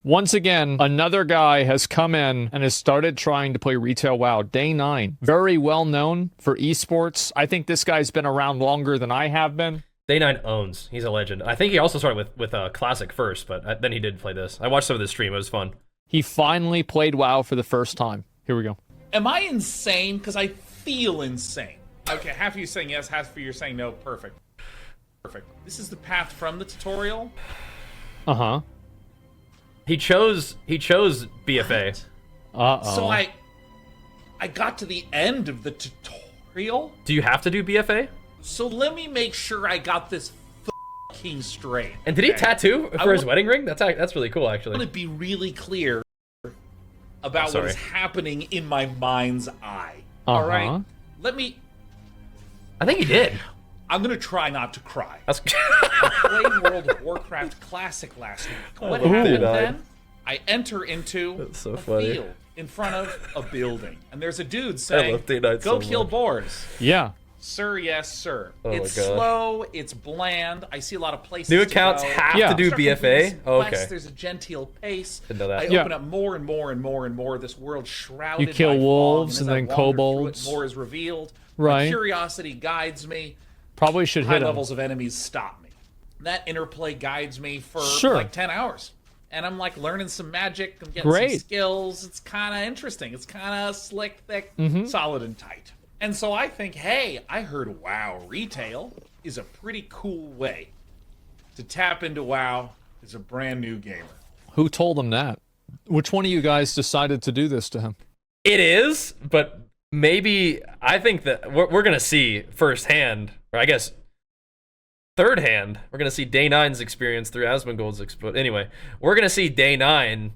Once again, another guy has come in and has started trying to play retail WoW. Day9, very well known for esports. I think this guy's been around longer than I have been. Day9 owns. He's a legend. I think he also started with Classic first, but then he did play this. I watched some of the stream. It was fun. He finally played WoW for the first time. Here we go. Am I insane? Because I feel insane. Okay, half of you saying yes, half of you saying no. Perfect. Perfect. This is the path from the tutorial. Uh-huh. He chose BFA. Uh-oh. So I got to the end of the tutorial. Do you have to do BFA? So let me make sure I got this fucking straight. And did he tattoo for his wedding ring? That's really cool, actually. I want to be really clear about what is happening in my mind's eye. All right? Let me... I think he did. I'm going to try not to cry. That's... I played World of Warcraft Classic last week. What happened then? I enter into a field in front of a building. And there's a dude saying, go kill boars. Yeah. Sir, yes, sir. Oh it's slow, it's bland. I see a lot of places. New accounts have to do BFA? Oh, okay. There's a genteel pace. Didn't know that. I open up more and more and more and more. This world shrouded. You kill by wolves fog, and then kobolds. More is revealed. Right. My curiosity guides me. Probably should hit hit him. levels of enemies stop me. That interplay guides me for like 10 hours. And I'm like learning some magic. I'm getting some skills. It's kind of interesting. It's kind of slick, thick, solid, and tight. And so I think, hey, I heard WoW retail is a pretty cool way to tap into WoW as a brand new gamer. Who told him that? Which one of you guys decided to do this to him? It is, but maybe I think that we're going to see firsthand, or I guess third hand, we're going to see Day9's experience through Asmongold's experience. Anyway, we're going to see Day9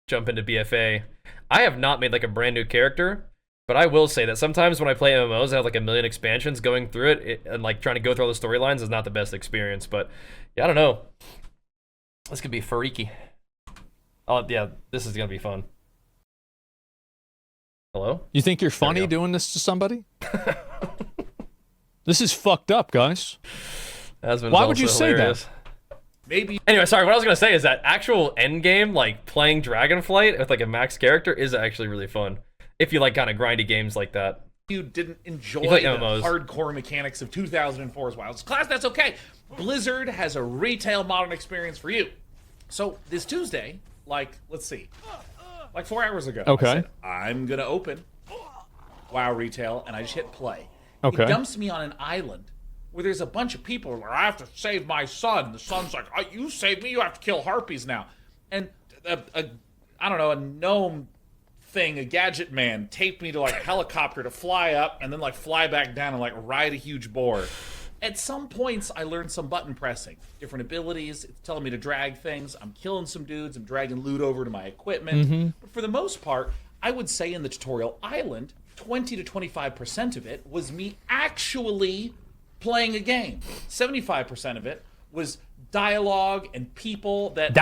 jump into BFA. I have not made like a brand new character. But I will say that sometimes when I play MMOs, I have like a million expansions going through it, and like trying to go through all the storylines is not the best experience. But yeah, I don't know. This could be freaky. Oh yeah, this is gonna be fun. Hello? You think you're funny doing this to somebody? This is fucked up, guys. Why would you say that? Maybe. Anyway, sorry. What I was gonna say is that actual end game, like playing Dragonflight with like a max character, is actually really fun. If you like kind of grindy games like that. You didn't enjoy the hardcore mechanics of 2004's WoW Class, that's okay. Blizzard has a retail modern experience for you. So this Tuesday, like, let's see, like 4 hours ago, I said, I'm going to open WoW retail, and I just hit play. It dumps me on an island where there's a bunch of people who are like, I have to save my son. The son's like, oh, you saved me, you have to kill harpies now. And I don't know, a gnome thing, a gadget man, taped me to like a helicopter to fly up and then like fly back down and like ride a huge boar. At some points, I learned some button pressing, different abilities. It's telling me to drag things. I'm killing some dudes. I'm dragging loot over to my equipment. But for the most part, I would say in the tutorial island, 20 to 25% of it was me actually playing a game. 75% of it was dialogue and people that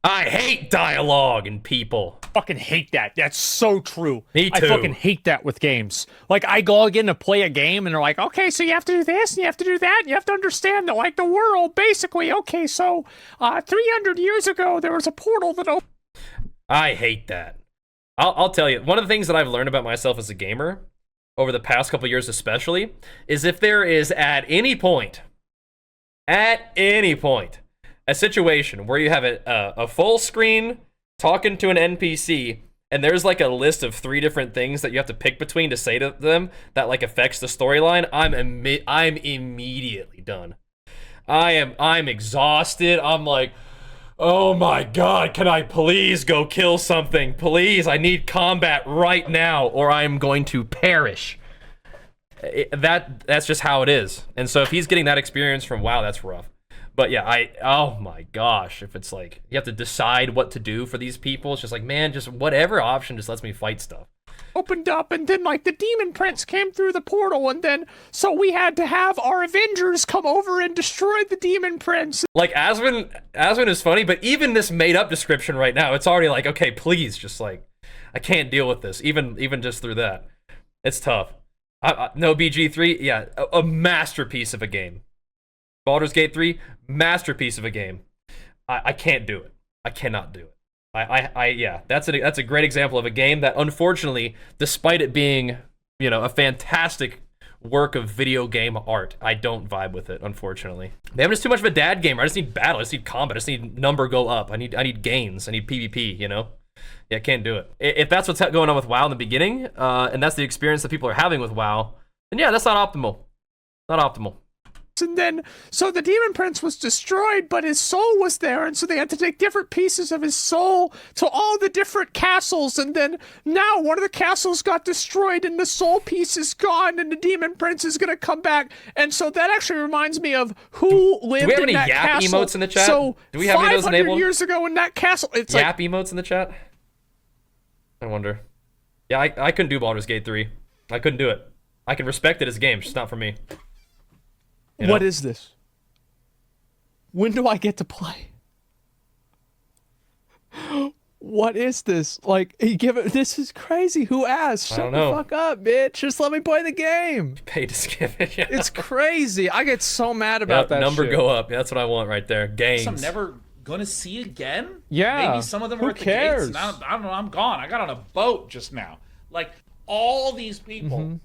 I hate dialogue and people. Fucking hate that. That's so true. Me too. I fucking hate that with games. Like, I log in to play a game, and they're like, okay, so you have to do this, and you have to do that, and you have to understand that, like, the world, basically. Okay, so 300 years ago, there was a portal that opened. I hate that. I'll tell you, one of the things that I've learned about myself as a gamer, over the past couple years especially, is if there is at any point, a situation where you have a full screen talking to an NPC, and there's like a list of 3 different things that you have to pick between to say to them that like affects the storyline, I'm immediately done. I'm exhausted. I'm like, oh my god, can I please go kill something? Please, I need combat right now, or I'm going to perish. That's just how it is. And so if he's getting that experience from WoW, that's rough. But yeah, oh my gosh, if it's like, you have to decide what to do for these people, it's just like, man, just whatever option just lets me fight stuff. Opened up, and then like the demon prince came through the portal, and then so we had to have our Avengers come over and destroy the demon prince. Like Aswin is funny, but even this made up description right now, it's already like, okay, please, just like, I can't deal with this, even just through that. It's tough. No BG3, yeah, a masterpiece of a game. Baldur's Gate 3, masterpiece of a game. I can't do it. I cannot do it. Yeah, that's a great example of a game that, unfortunately, despite it being, you know, a fantastic work of video game art, I don't vibe with it, unfortunately. Maybe I'm just too much of a dad gamer. I just need battle. I just need combat. I just need number go up. I need gains. I need PvP, you know? Yeah, can't do it. If that's what's going on with WoW in the beginning, and that's the experience that people are having with WoW, then yeah, that's not optimal. Not optimal. And then, so the demon prince was destroyed, but his soul was there, and so they had to take different pieces of his soul to all the different castles, and then now one of the castles got destroyed, and the soul piece is gone, and the demon prince is gonna come back, and so that actually reminds me of who lived in that castle. Do we have any yap emotes in the chat? So, do we have any of those enabled? 500 years ago in that castle, it's yap emotes in the chat? I wonder. Yeah, I couldn't do Baldur's Gate 3. I couldn't do it. I can respect it as a game, just not for me. You know? What is this? When do I get to play? What is this? Like, this is crazy. Who asked? Shut the fuck up, bitch. Just let me play the game. Pay to skip it. Yeah. It's crazy. I get so mad about that number shit. Go up. Yeah, that's what I want right there. Gains. I'm never gonna see again. Yeah. Maybe some of them are at the gates. And I don't know. I'm gone. I got on a boat just now. Like, all these people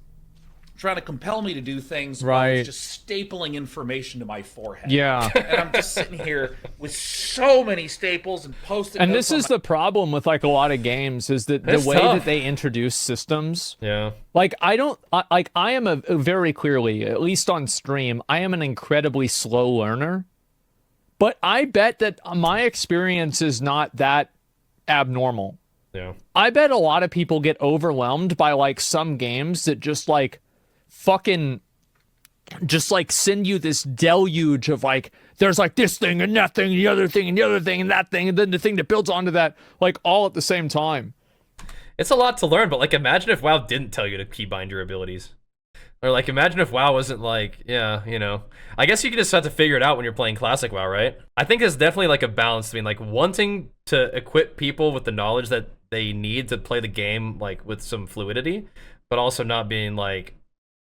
trying to compel me to do things while I was just stapling information to my forehead. Yeah. And I'm just sitting here with so many staples and post-it And notes this is the problem with like a lot of games is that the way that they introduce systems. Yeah. Like I am a very clearly, at least on stream, I am an incredibly slow learner. But I bet that my experience is not that abnormal. Yeah. I bet a lot of people get overwhelmed by like some games that just like fucking just like send you this deluge of like there's like this thing and that thing and the other thing and the other thing and that thing and then the thing that builds onto that, like all at the same time. It's a lot to learn, but like imagine if WoW didn't tell you to keybind your abilities. Or like imagine if WoW wasn't like, yeah, you know. I guess you can just have to figure it out when you're playing classic WoW, right? I think there's definitely like a balance between like wanting to equip people with the knowledge that they need to play the game like with some fluidity, but also not being like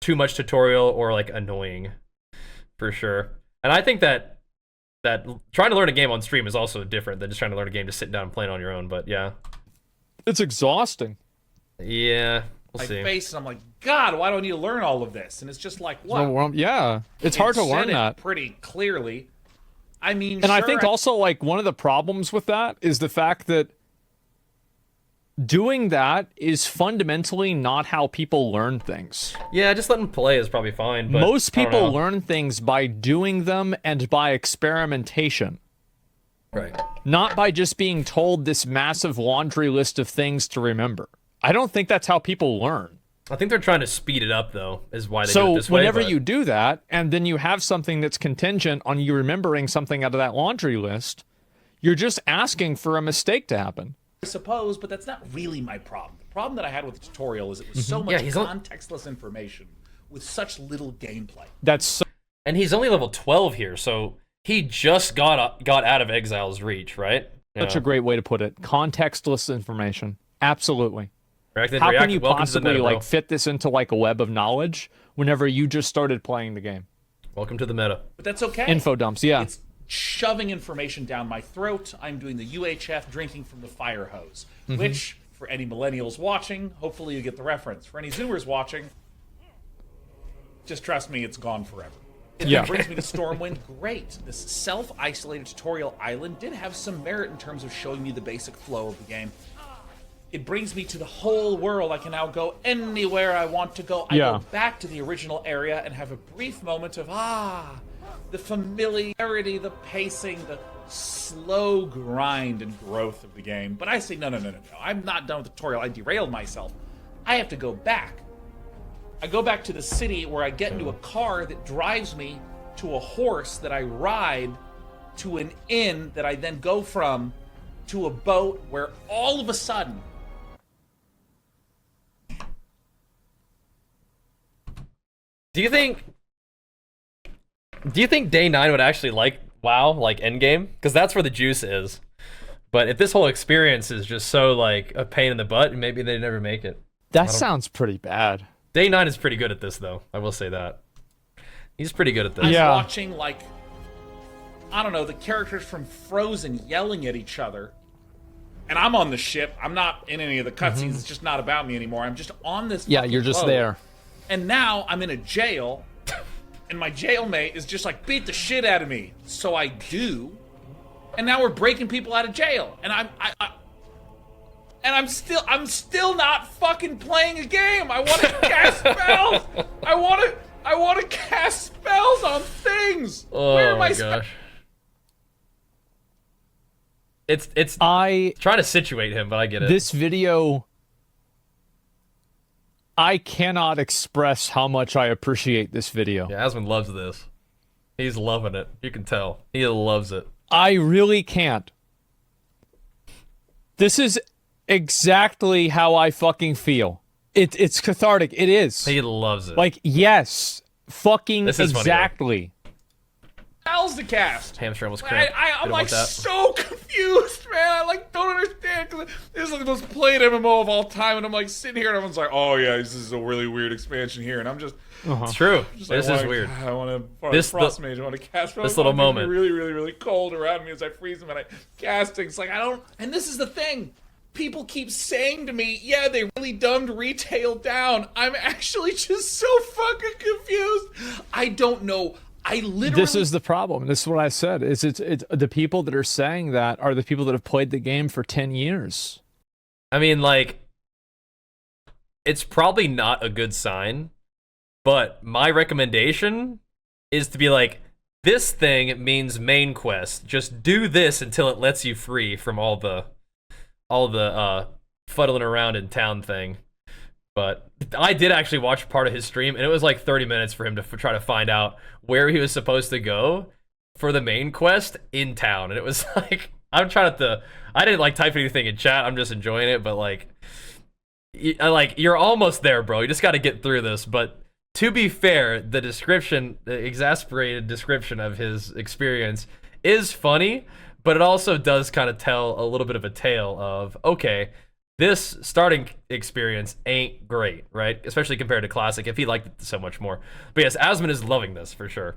too much tutorial or like annoying, for sure. And I think that trying to learn a game on stream is also different than just trying to learn a game just sitting down and playing on your own. But yeah, it's exhausting. Yeah, we'll see. My face, and I'm like, God, why do I need to learn all of this? And it's just like, what? Well, yeah, it's hard to learn that pretty clearly. I mean, and sure, I think also like one of the problems with that is the fact that doing that is fundamentally not how people learn things. Yeah, just let them play is probably fine. But most people learn things by doing them and by experimentation. Right. Not by just being told this massive laundry list of things to remember. I don't think that's how people learn. I think they're trying to speed it up, though, is why they do it this way. So whenever you do that, and then you have something that's contingent on you remembering something out of that laundry list, you're just asking for a mistake to happen. I suppose, but that's not really my problem. The problem that I had with the tutorial is it was so much contextless information with such little gameplay. And he's only level 12 here, so he just got out of Exile's reach, right? Such a great way to put it. Contextless information. Absolutely. How can you possibly like fit this into like a web of knowledge whenever you just started playing the game? Welcome to the meta. But that's okay. Info dumps, yeah. It's shoving information down my throat. I'm doing the UHF drinking from the fire hose, which, for any millennials watching, hopefully you get the reference. For any Zoomers watching, just trust me, it's gone forever. It brings me to Stormwind. Great. This self-isolated tutorial island did have some merit in terms of showing me the basic flow of the game. It brings me to the whole world. I can now go anywhere I want to go. I go back to the original area and have a brief moment of, the familiarity, the pacing, the slow grind and growth of the game. But I say, no. I'm not done with the tutorial. I derailed myself. I have to go back. I go back to the city where I get into a car that drives me to a horse that I ride to an inn that I then go from to a boat where all of a sudden... Do you think Day9 would actually like WoW, like endgame? Because that's where the juice is. But if this whole experience is just so like a pain in the butt, maybe they never make it. That sounds pretty bad. Day9 is pretty good at this, though. I will say that. He's pretty good at this. I was watching like I don't know, the characters from Frozen yelling at each other. And I'm on the ship. I'm not in any of the cutscenes. It's just not about me anymore. I'm just on this. Yeah, you're just boat. there. And now I'm in a jail, and my jailmate is just like, beat the shit out of me. So I do. And now we're breaking people out of jail. And I'm still not fucking playing a game. I want to cast spells. I want to cast spells on things. Oh, where are my gosh. It's trying to situate him, but I get it. This video, I cannot express how much I appreciate this video. Yeah, Asmon loves this. He's loving it. You can tell. He loves it. I really can't. This is exactly how I fucking feel. It's cathartic. It is. He loves it. Like, yes. Fucking this is exactly. Spells to cast. Hamster almost cramped. I'm like so confused, man. I like don't understand because this is like the most played MMO of all time, and I'm like sitting here and everyone's like, "Oh yeah, this is a really weird expansion here," and I'm just. It's true. Just this is weird. I want to frost mage. I want to cast. This little moment. Really, really, really cold around me as I freeze them and I casting. It's like I don't. And this is the thing. People keep saying to me, "Yeah, they really dumbed retail down." I'm actually just so fucking confused. I don't know. I literally. This is the problem. This is what I said. It's the people that are saying that are the people that have played the game for 10 years. I mean, like, it's probably not a good sign, but my recommendation is to be like, this thing means main quest. Just do this until it lets you free from all the fuddling around in town thing. But I did actually watch part of his stream, and it was like 30 minutes for him to try to find out where he was supposed to go for the main quest in town. And it was like, I'm trying to, I didn't like type anything in chat, I'm just enjoying it, but like, you're almost there, bro. You just got to get through this. But to be fair, the description, the exasperated description of his experience is funny, but it also does kind of tell a little bit of a tale of, okay, this starting experience ain't great, right? Especially compared to Classic, if he liked it so much more. But yes, Asmon is loving this, for sure.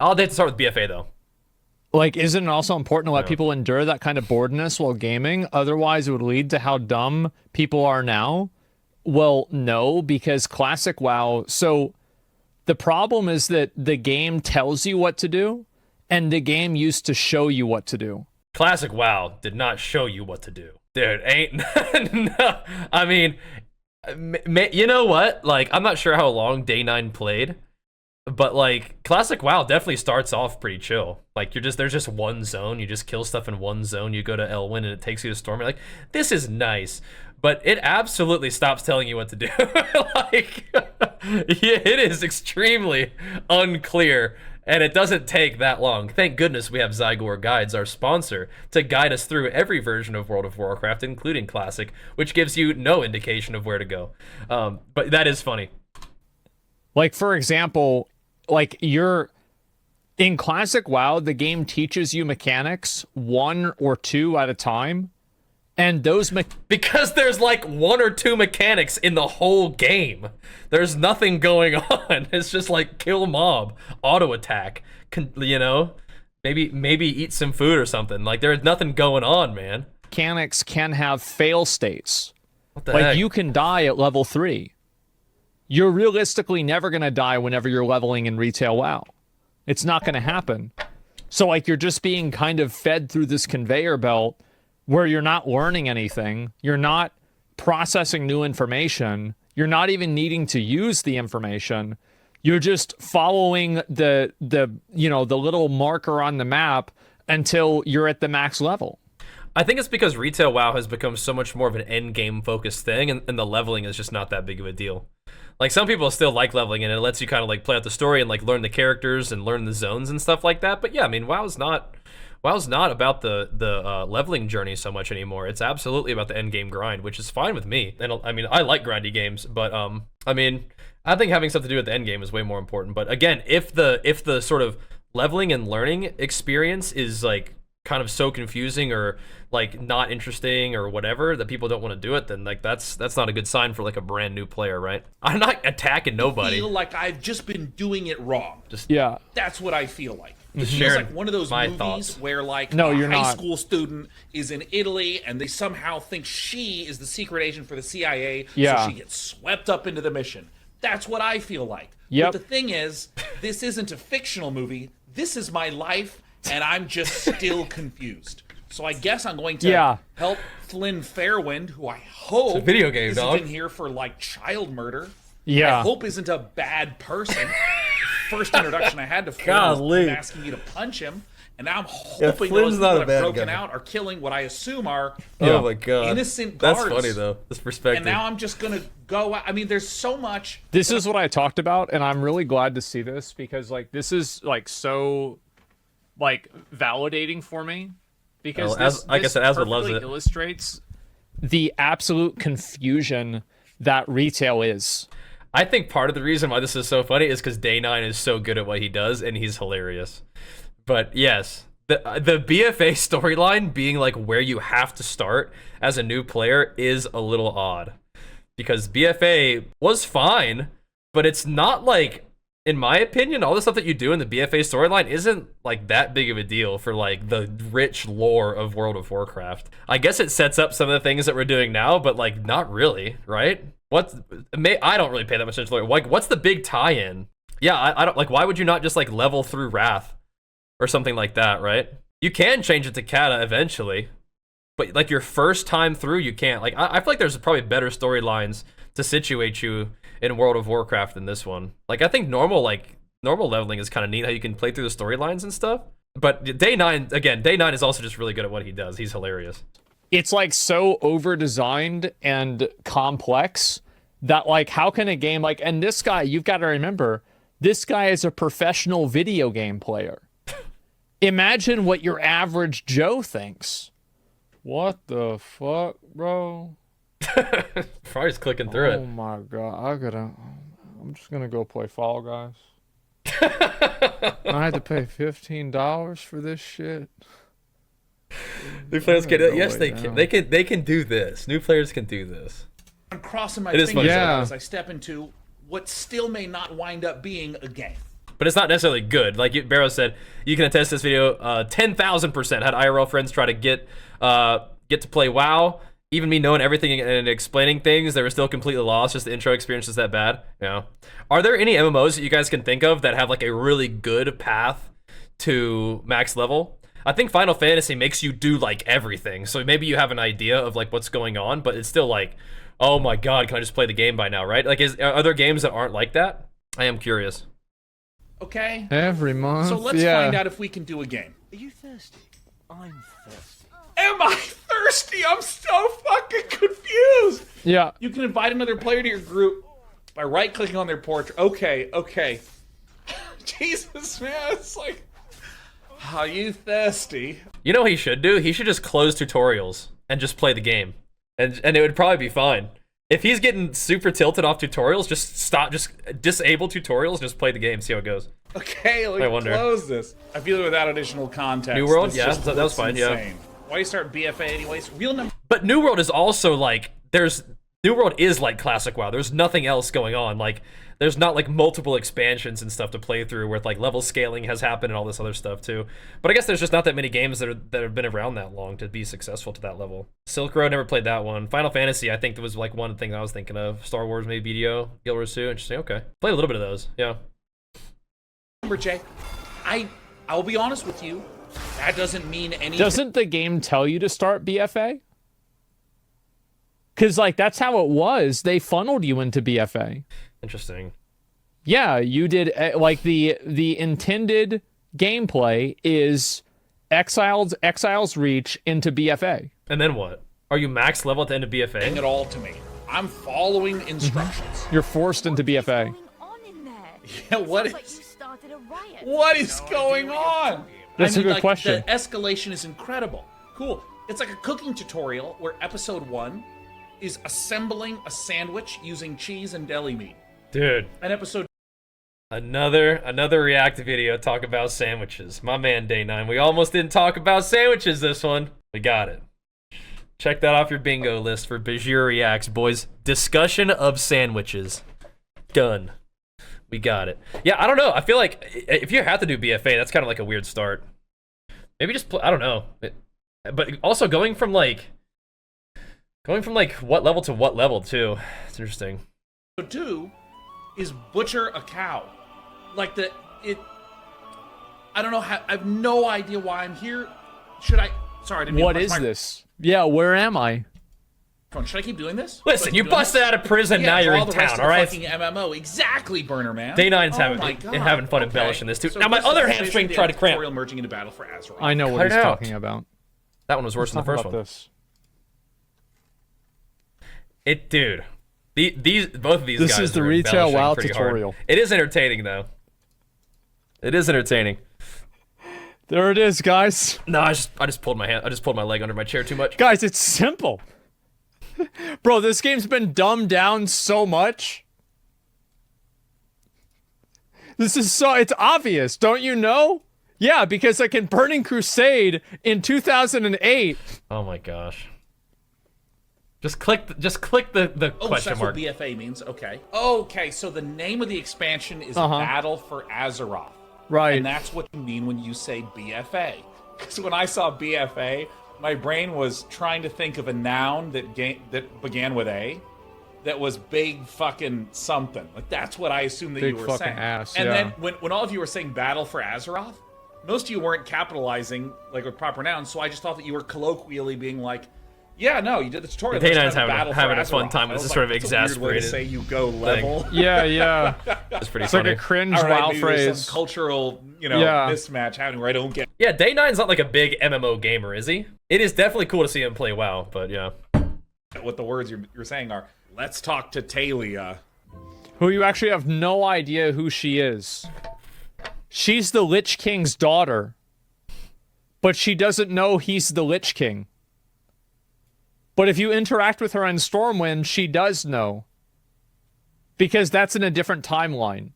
I'll have to start with BFA, though. Like, isn't it also important to let people endure that kind of boredness while gaming? Otherwise, it would lead to how dumb people are now? Well, no, because Classic WoW... So, the problem is that the game tells you what to do, and the game used to show you what to do. Classic WoW did not show you what to do. Dude, ain't no. I mean, you know what? Like, I'm not sure how long Day9 played, but like, Classic WoW definitely starts off pretty chill. Like, there's just one zone. You just kill stuff in one zone. You go to Elwyn and it takes you to Storm. You're like, this is nice. But it absolutely stops telling you what to do. Like, yeah, it is extremely unclear. And it doesn't take that long. Thank goodness we have Zygor Guides, our sponsor, to guide us through every version of World of Warcraft, including Classic, which gives you no indication of where to go. But that is funny. Like, for example, like, in Classic WoW, the game teaches you mechanics 1 or 2 at a time. And those because there's like 1 or 2 mechanics in the whole game. There's nothing going on. It's just like kill mob, auto attack, you know, maybe eat some food or something. Like, there's nothing going on, man. Mechanics can have fail states. What the heck? heck? You can die at level 3. You're realistically never going to die whenever you're leveling in retail WoW. It's not going to happen. So like, you're just being kind of fed through this conveyor belt where you're not learning anything, you're not processing new information, you're not even needing to use the information, you're just following the little marker on the map until you're at the max level. I think it's because retail WoW has become so much more of an end game focused thing, and the leveling is just not that big of a deal. Like, some people still like leveling, and it lets you kind of like play out the story and like learn the characters and learn the zones and stuff like that. But yeah, I mean, WoW's not about the leveling journey so much anymore. It's absolutely about the end game grind, which is fine with me. And I mean, I like grindy games, but I mean, I think having stuff to do with the end game is way more important. But again, if the sort of leveling and learning experience is like kind of so confusing or like not interesting or whatever that people don't want to do it, then like that's not a good sign for like a brand new player, right? I'm not attacking nobody. I feel like I've just been doing it wrong. Yeah. That's what I feel like. It feels like one of those movies where like no, a you're high not. school student is in Italy and they somehow think she is the secret agent for the CIA, Yeah. so she gets swept up into the mission. That's what I feel like. Yep. But the thing is, this isn't a fictional movie. This is my life, and I'm just still confused. So I guess I'm going to help Flynn Fairwind, who I hope a video game, isn't dog. in here for like child murder. Yeah. I hope isn't a bad person. First introduction I had to Flynn was him asking me to punch him, and now I'm hoping those people that have broken out are killing what I assume are oh my god, innocent guards. That's funny though. This perspective. And now I'm just gonna go out. I mean, there's so much. This is what I talked about, and I'm really glad to see this because like this is like so like validating for me because this Asmund loves it. Illustrates the absolute confusion that retail is. I think part of the reason why this is so funny is because Day9 is so good at what he does, and he's hilarious. But yes, the BFA storyline being like where you have to start as a new player is a little odd. Because BFA was fine, but it's not like, in my opinion, all the stuff that you do in the BFA storyline isn't like that big of a deal for like the rich lore of World of Warcraft. I guess it sets up some of the things that we're doing now, but like not really, right? I don't really pay that much attention to it. Like, what's the big tie-in? Yeah, I don't like. Why would you not just like level through Wrath or something like that, right? You can change it to Kata eventually, but like your first time through, you can't. Like, I feel like there's probably better storylines to situate you in World of Warcraft than this one. Like, I think normal leveling is kind of neat how you can play through the storylines and stuff. But Day9 is also just really good at what he does. He's hilarious. It's like so over-designed and complex that like how can a game like, and this guy, you've got to remember, this guy is a professional video game player. Imagine what your average Joe thinks. What the fuck, bro? Probably just clicking through it. Oh my god, I'm just gonna go play Fall Guys. I had to pay $15 for this shit. New players can, yes, they can. They can do this. New players can do this. I'm crossing my fingers as I step into what still may not wind up being a game. But it's not necessarily good. Like Barrow said, you can attest this video 10,000% had IRL friends try to get to play WoW. Even me knowing everything and explaining things, they were still completely lost. Just the intro experience is that bad. Yeah. Are there any MMOs that you guys can think of that have like a really good path to max level? I think Final Fantasy makes you do like everything. So maybe you have an idea of like what's going on, but it's still like, oh my god, can I just play the game by now, right? Like, are there games that aren't like that? I am curious. Okay. Every month. So let's find out if we can do a game. Are you thirsty? I'm thirsty. Am I thirsty? I'm so fucking confused. Yeah. You can invite another player to your group by right-clicking on their portrait. Okay. Jesus, man, it's like, are you thirsty? You know what he should do? He should just close tutorials and just play the game. And it would probably be fine. If he's getting super tilted off tutorials, just stop, just disable tutorials, just play the game, see how it goes. Okay, let me close this. I feel like without additional context. New World? Yeah, that was fine, insane. yeah. Why do you start BFA anyways? Real number. But New World is also like, New World is like classic WoW. There's nothing else going on. Like, there's not like multiple expansions and stuff to play through where like level scaling has happened and all this other stuff too. But I guess there's just not that many games that have been around that long to be successful to that level. Silk Road, never played that one. Final Fantasy, I think was like one thing I was thinking of. Star Wars, maybe BDO, Guild Wars 2. Interesting. Okay, played a little bit of those. Yeah. Number Jay, I'll be honest with you. That doesn't mean anything. Doesn't the game tell you to start BFA? Because, like, that's how it was. They funneled you into BFA. Interesting. Yeah, you did. Like, the intended gameplay is Exiles Reach into BFA. And then what? Are you max level at the end of BFA? Bring it all to me. I'm following instructions. You're forced into BFA. Yeah, what is going on? That's a good question. The escalation is incredible. Cool. It's like a cooking tutorial where episode 1 is assembling a sandwich using cheese and deli meat. Dude. And episode Another React video talk about sandwiches. My man Day9. We almost didn't talk about sandwiches this one. We got it. Check that off your bingo list for Bajheera Reacts, boys. Discussion of sandwiches. Done. We got it. Yeah, I don't know. I feel like if you have to do BFA, that's kind of like a weird start. Maybe just I don't know. But also going from like what level to what level too. It's interesting. So 2 is butcher a cow. Like I don't know how. I have no idea why I'm here. Should I? Sorry, I didn't mean What to is press my this? Yeah, where am I? phone. Should I keep doing this? Listen, you busted out of prison, now you're in town, all right? Fucking MMO, exactly, Burner Man. Day9's Oh having fun embellishing this too. Now my other hamstring tried to cramp. Merging into battle for Azeroth. I know what he's talking about. That one was worse than the first one. This. Dude, both of these guys. This is the are retail embellishing WoW pretty tutorial. hard. It is entertaining though. It is entertaining. There it is, guys. No, I just pulled my hand. I just pulled my leg under my chair too much. Guys, it's simple. Bro, this game's been dumbed down so much. It's obvious, don't you know? Yeah, because like in Burning Crusade in 2008. Oh my gosh. Just click the question that's mark. What BFA means. Okay. Okay, so the name of the expansion is Battle for Azeroth. Right. And that's what you mean when you say BFA. Because when I saw BFA, my brain was trying to think of a noun that began with A, that was big fucking something. Like that's what I assumed that big you were fucking saying. Ass, and yeah. then when all of you were saying Battle for Azeroth, most of you weren't capitalizing like with proper nouns. So I just thought that you were colloquially being like, "Yeah, no, you did the tutorial." Day9's having a fun time. This is sort of that's a weird way to exasperated. say you go level. Yeah. It's pretty It's funny. like a cringe All right, WoW maybe there's phrase. some cultural, mismatch happening where I don't get. Yeah, Day9's not like a big MMO gamer, is he? It is definitely cool to see him play WoW, but yeah. What the words you're saying are. Let's talk to Talia. Who you actually have no idea who she is. She's the Lich King's daughter. But she doesn't know he's the Lich King. But if you interact with her in Stormwind, she does know. Because that's in a different timeline.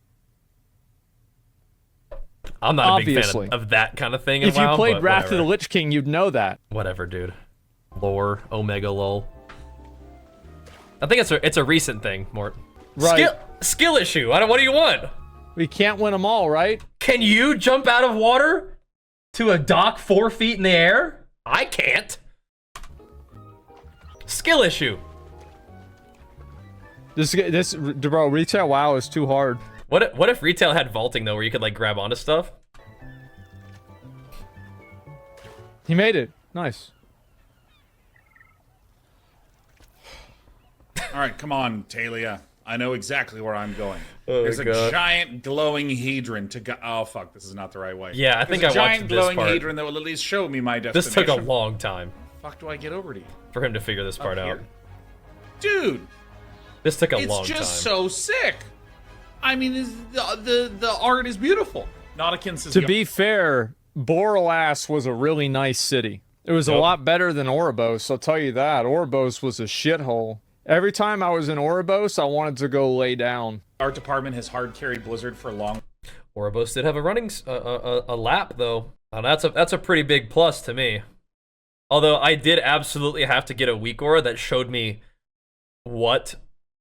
I'm not Obviously. a big fan of that kind of thing in If WoW, you played but Wrath whatever. of the Lich King, you'd know that. Whatever, dude. Lore, Omega lol. I think it's a recent thing, Mort. Right. Skill issue. What do you want? We can't win them all, right? Can you jump out of water to a dock 4 feet in the air? I can't. Skill issue. Bro, retail WoW is too hard. What if retail had vaulting though, where you could like grab onto stuff? He made it. Nice. All right, come on, Talia. I know exactly where I'm going. Oh, There's a God. giant glowing hedron to go. Oh fuck, this is not the right way. Yeah, I think There's a I watched giant this glowing part. hedron that will at least show me my This destination. took a long time Fuck, do I get over to you, for him to figure this part Up out. here? Dude? This took a It's long just time. so sick. I mean, the art is beautiful. Nauticans says To be fair, Borealas was a really nice city. It was a Yep. lot better than Oribos, I'll tell you that. Oribos was a shithole. Every time I was in Oribos, I wanted to go lay down. art department has hard carried Blizzard for long. Oribos did have a running a lap though. That's a pretty big plus to me. Although I did absolutely have to get a weak aura that showed me where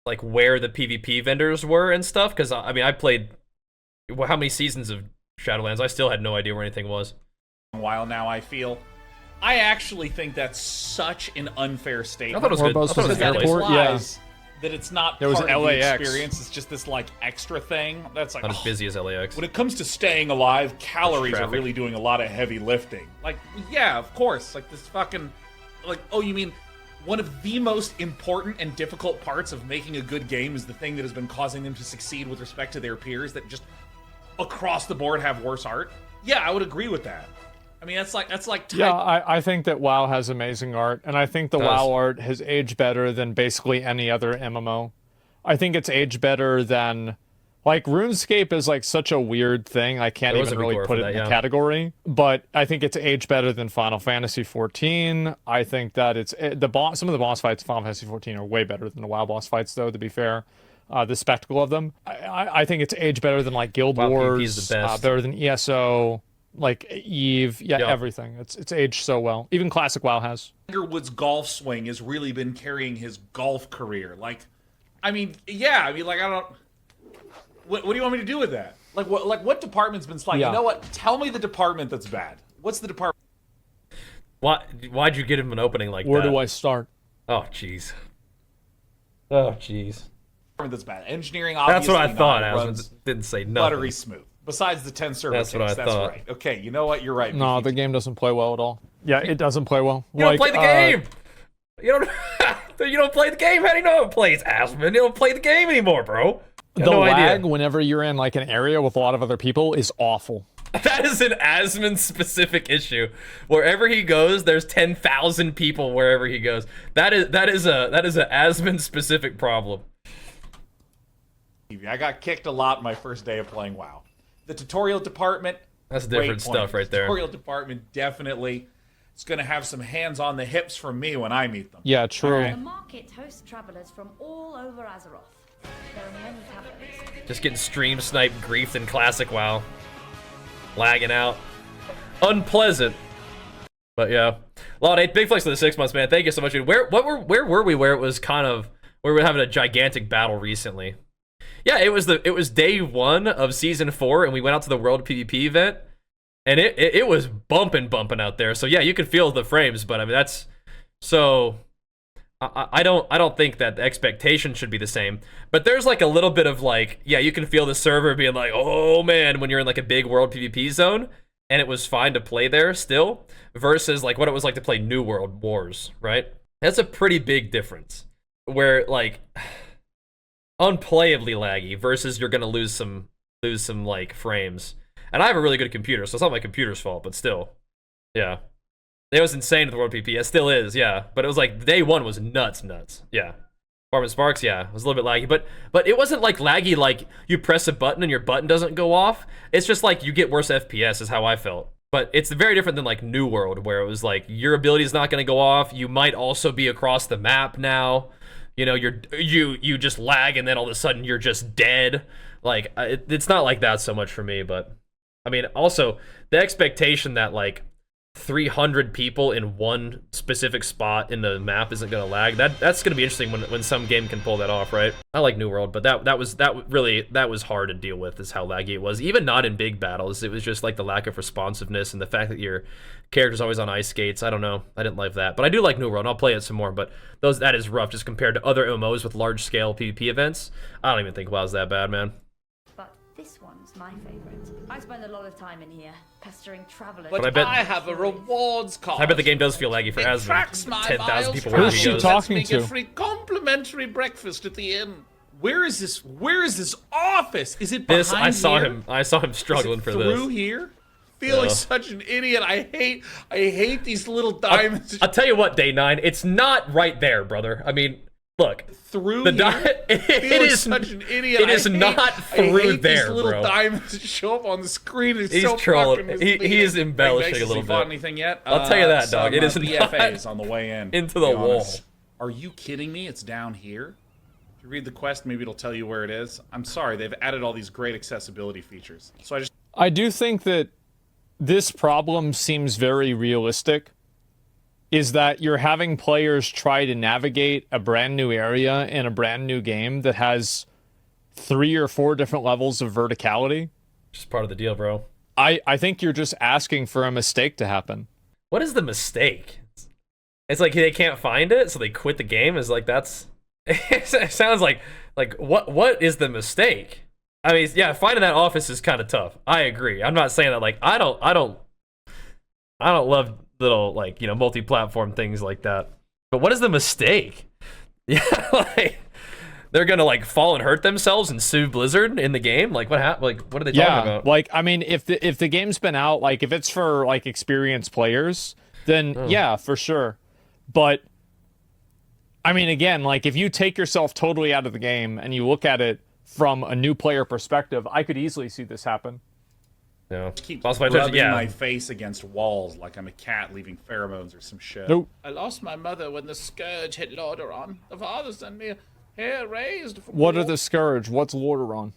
the PvP vendors were and stuff. Because I mean, I played how many seasons of Shadowlands? I still had no idea where anything was. While now, I feel. I actually think that's such an unfair statement. I thought it was good. I Oribos thought it was was an that fairly- airport. yeah. implies that it's not There was part an of the LAX. experience. It's just this like extra thing. That's like Not as oh. busy as LAX. When it comes to staying alive, calories are traffic. really doing a lot of heavy lifting. Like, yeah, of course. Like this fucking, like, oh, you mean one of the most important and difficult parts of making a good game is the thing that has been causing them to succeed with respect to their peers that just across the board have worse art? Yeah, I would agree with that. I mean, that's like type. Yeah, I think that WoW has amazing art, and I think the Does. WoW art has aged better than basically any other MMO. I think it's aged better than, like, RuneScape is like such a weird thing. I can't There was even a big really lore put for it in that, the yeah. category. But I think it's aged better than Final Fantasy XIV. I think that some of the boss fights in Final Fantasy XIV are way better than the WoW boss fights, though. To be fair, the spectacle of them, I think it's aged better than like Guild WoW PvP Wars, is the best. better than ESO. Like Eve, Yeah. everything. It's aged so well. Even classic WoW has. Tiger Woods' golf swing has really been carrying his golf career. Like, I mean, yeah, I mean, like, I don't. What do you want me to do with that? Like what department's been slacking? Yeah. You know what? Tell me the department that's bad. What's the department Why'd you get him an opening like Where that? do I start? Oh, jeez. Oh, jeez. that's bad? Engineering, That's obviously what I thought. I runs didn't say nothing. buttery smooth. Besides the 10 server That's what ticks, I that's thought. right. Okay, you know what? You're right. No, the game doesn't play well at all. Yeah, it doesn't play well. You don't play the game. You don't. You don't play the game. How do you know how it plays, Asmon? You don't play the game anymore, bro. The lag whenever you're in like an area with a lot of other people is awful. That is an Asmon specific issue. Wherever he goes, there's 10,000 people wherever he goes. That is a Asmon specific problem. I got kicked a lot my first day of playing WoW. The tutorial department. That's different stuff right there. Tutorial department definitely. It's going to have some hands on the hips from me when I meet them. Yeah, true. The market hosts travelers from all over Azeroth. There are many taverns. Just getting stream sniped, griefed in classic WoW. Lagging out. Unpleasant. But yeah. Lot 8, big flex for the 6 months, man. Thank you so much, dude. Where were we where it was kind of where we were having a gigantic battle recently? Yeah, it was day 1 of season 4, and we went out to the World PvP event, and it was bumping out there. So yeah, you could feel the frames, but I mean that's so. I don't think that the expectation should be the same, but there's like a little bit of like, yeah, you can feel the server being like, oh man, when you're in like a big World PvP zone, and it was fine to play there still, versus like what it was like to play New World Wars, right? That's a pretty big difference, where like unplayably laggy versus you're gonna lose some like frames. And I have a really good computer, so it's not my computer's fault, but still, yeah. It was insane with the World PP. It still is, yeah. But it was like day 1 was nuts, yeah. Farming Sparks, yeah, it was a little bit laggy, but it wasn't like laggy like you press a button and your button doesn't go off. It's just like you get worse FPS is how I felt. But it's very different than like New World, where it was like your ability is not going to go off. You might also be across the map now. You know, you just lag and then all of a sudden you're just dead. Like it's not like that so much for me, but I mean also the expectation that like 300 people in one specific spot in the map isn't gonna lag. That's gonna be interesting when some game can pull that off, right? I like New World, but that was hard to deal with, is how laggy it was. Even not in big battles, it was just like the lack of responsiveness and the fact that your character's always on ice skates. I don't know, I didn't like that, but I do like New World and I'll play it some more. But that is rough just compared to other MMOs with large scale PvP events. I don't even think WoW's that bad, man. But this one's my favorite. I spend a lot of time in here, pestering travelers. But I bet I have a rewards card. I bet the game does feel laggy for It Asmon. tracks my 10,000 people miles wherever Who's he she goes. talking Lets me to? get free complimentary breakfast at the inn. Where is this office? Is it behind I saw him struggling for this. Through here? Feel like such an idiot. I hate these little diamonds. I'll tell you what, Day9, it's not right there, brother. I mean, look. Through The here? it is such an idiot. It is not through I hate there, these little bro. diamonds that show up on the screen. It's He's so trolling. fucking He is misleading. embellishing Hey, a little Has he fought bit. anything yet? I'll tell you that, some, dog. It is BFAs not on the way in. into to the be wall. honest. Are you kidding me? It's down here. If you read the quest, maybe it'll tell you where it is. I'm sorry, they've added all these great accessibility features. So I do think that this problem seems very realistic, is that you're having players try to navigate a brand new area in a brand new game that has 3 or 4 different levels of verticality. Just part of the deal, bro. I think you're just asking for a mistake to happen. What is the mistake? It's like they can't find it, so they quit the game. Is like that's. It sounds like what is the mistake? I mean, yeah, finding that office is kind of tough. I agree. I'm not saying that like I don't love little like multi-platform things like that. But what is the mistake? Yeah, like they're gonna like fall and hurt themselves and sue Blizzard in the game. Like what happened? Like what are they talking about? Like I mean, if the game's been out, like if it's for like experienced players, then yeah, for sure. But I mean, again, like if you take yourself totally out of the game and you look at it from a new player perspective, I could easily see this happen. Yeah. keep Also, rubbing yeah. my face against walls like I'm a cat leaving pheromones or some shit. Nope. I lost my mother when the scourge hit Lordaeron. The father sent me hair raised. What are the Scourge? What's Lordaeron?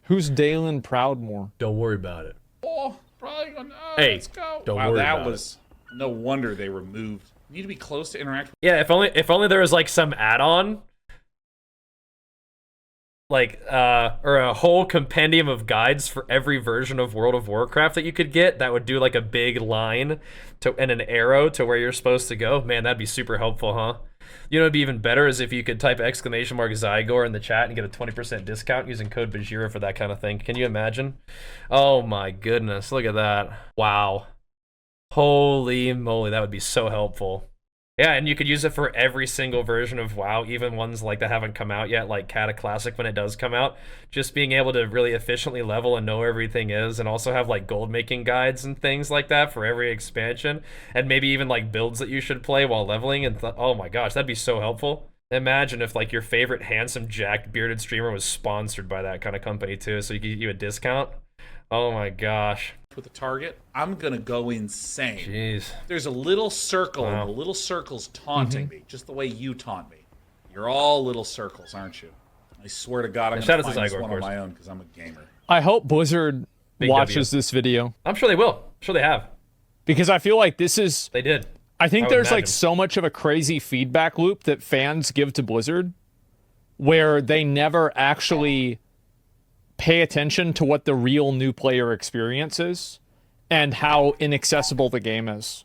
Who's Dalen Proudmoore? Don't worry about it. Oh, probably gonna. Hey, let's go. don't wow, worry that about was no wonder they removed. You need to be close to interact. Yeah, if only there was like some add-on or a whole compendium of guides for every version of World of Warcraft that you could get that would do like a big line and an arrow to where you're supposed to go. Man, that'd be super helpful, huh? You know, it'd be even better is if you could type !Zygor in the chat and get a 20% discount using code Bajheera for that kind of thing. Can you imagine? Oh my goodness, look at that. Wow. Holy moly, that would be so helpful. Yeah, and you could use it for every single version of WoW, even ones like that haven't come out yet, like Cata Classic when it does come out. Just being able to really efficiently level and know where everything is, and also have like gold making guides and things like that for every expansion, and maybe even like builds that you should play while leveling. And oh my gosh, that'd be so helpful. Imagine if like your favorite handsome jacked bearded streamer was sponsored by that kind of company too, so you could get you a discount. Oh my gosh. With a target, I'm gonna go insane. Jeez. There's a little circle, and the little circle's taunting me, just the way you taunt me. You're all little circles, aren't you? I swear to God, I'm gonna find this one on my own because I'm a gamer. I hope Blizzard watches this video. I'm sure they will. I'm sure they have. Because I feel like this is... They did. I think there's like so much of a crazy feedback loop that fans give to Blizzard where they never actually pay attention to what the real new player experience is and how inaccessible the game is.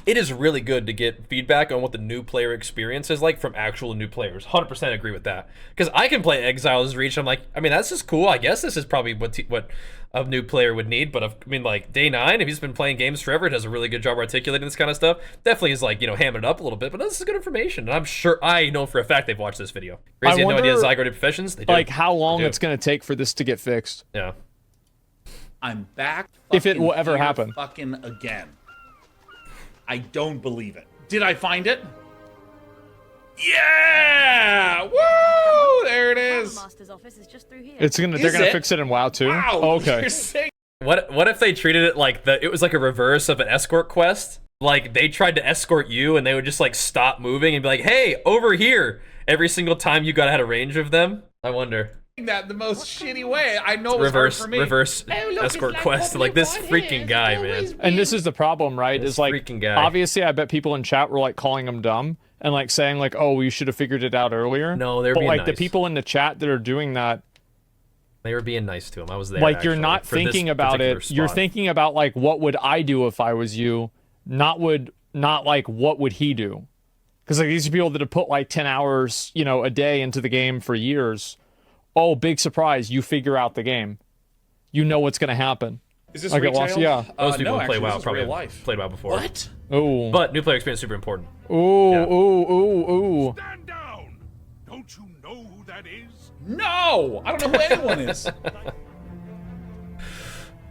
It is really good to get feedback on what the new player experience is like from actual new players. 100% agree with that. Because I can play Exile's Reach. I'm like, I mean, that's just cool. I guess this is probably what a new player would need. But I mean, like Day9, if he's been playing games forever, does a really good job articulating this kind of stuff. Definitely is like, you know, hamming it up a little bit. But this is good information. And I'm sure, I know for a fact they've watched this video. Crazy had no idea Zygarde did professions. They do. Like how long it's going to take for this to get fixed. Yeah. I'm back. If it will ever happen. Fucking again. I don't believe it. Did I find it? Yeah! Woo! There it is. Master's office is just through here. They're gonna fix it in WoW too. Wow, okay. What if they treated it like it was like a reverse of an escort quest? Like they tried to escort you and they would just like stop moving and be like, "Hey, over here!" Every single time you got out of range of them. I wonder. That the most shitty way. I know it's hard for me. Reverse escort quest. Like this freaking guy, man. And this is the problem, right? This is like freaking guy. Obviously, I bet people in chat were like calling him dumb and like saying like, "Oh, you should have figured it out earlier." No, they're but being like nice. The people in the chat that are doing that, they were being nice to him. I was there. Like you're not thinking about it. Spot. You're thinking about like what would I do if I was you, not like what would he do? Because like these are people that have put like 10 hours, you know, a day into the game for years. Oh, big surprise! You figure out the game. You know what's gonna happen. Is this like retail? Lost, yeah. Most people no, play WoW actually, probably played WoW before. What? Oh. But new player experience is super important. Ooh, Yeah. ooh. Stand down! Don't you know who that is? No! I don't know who anyone is.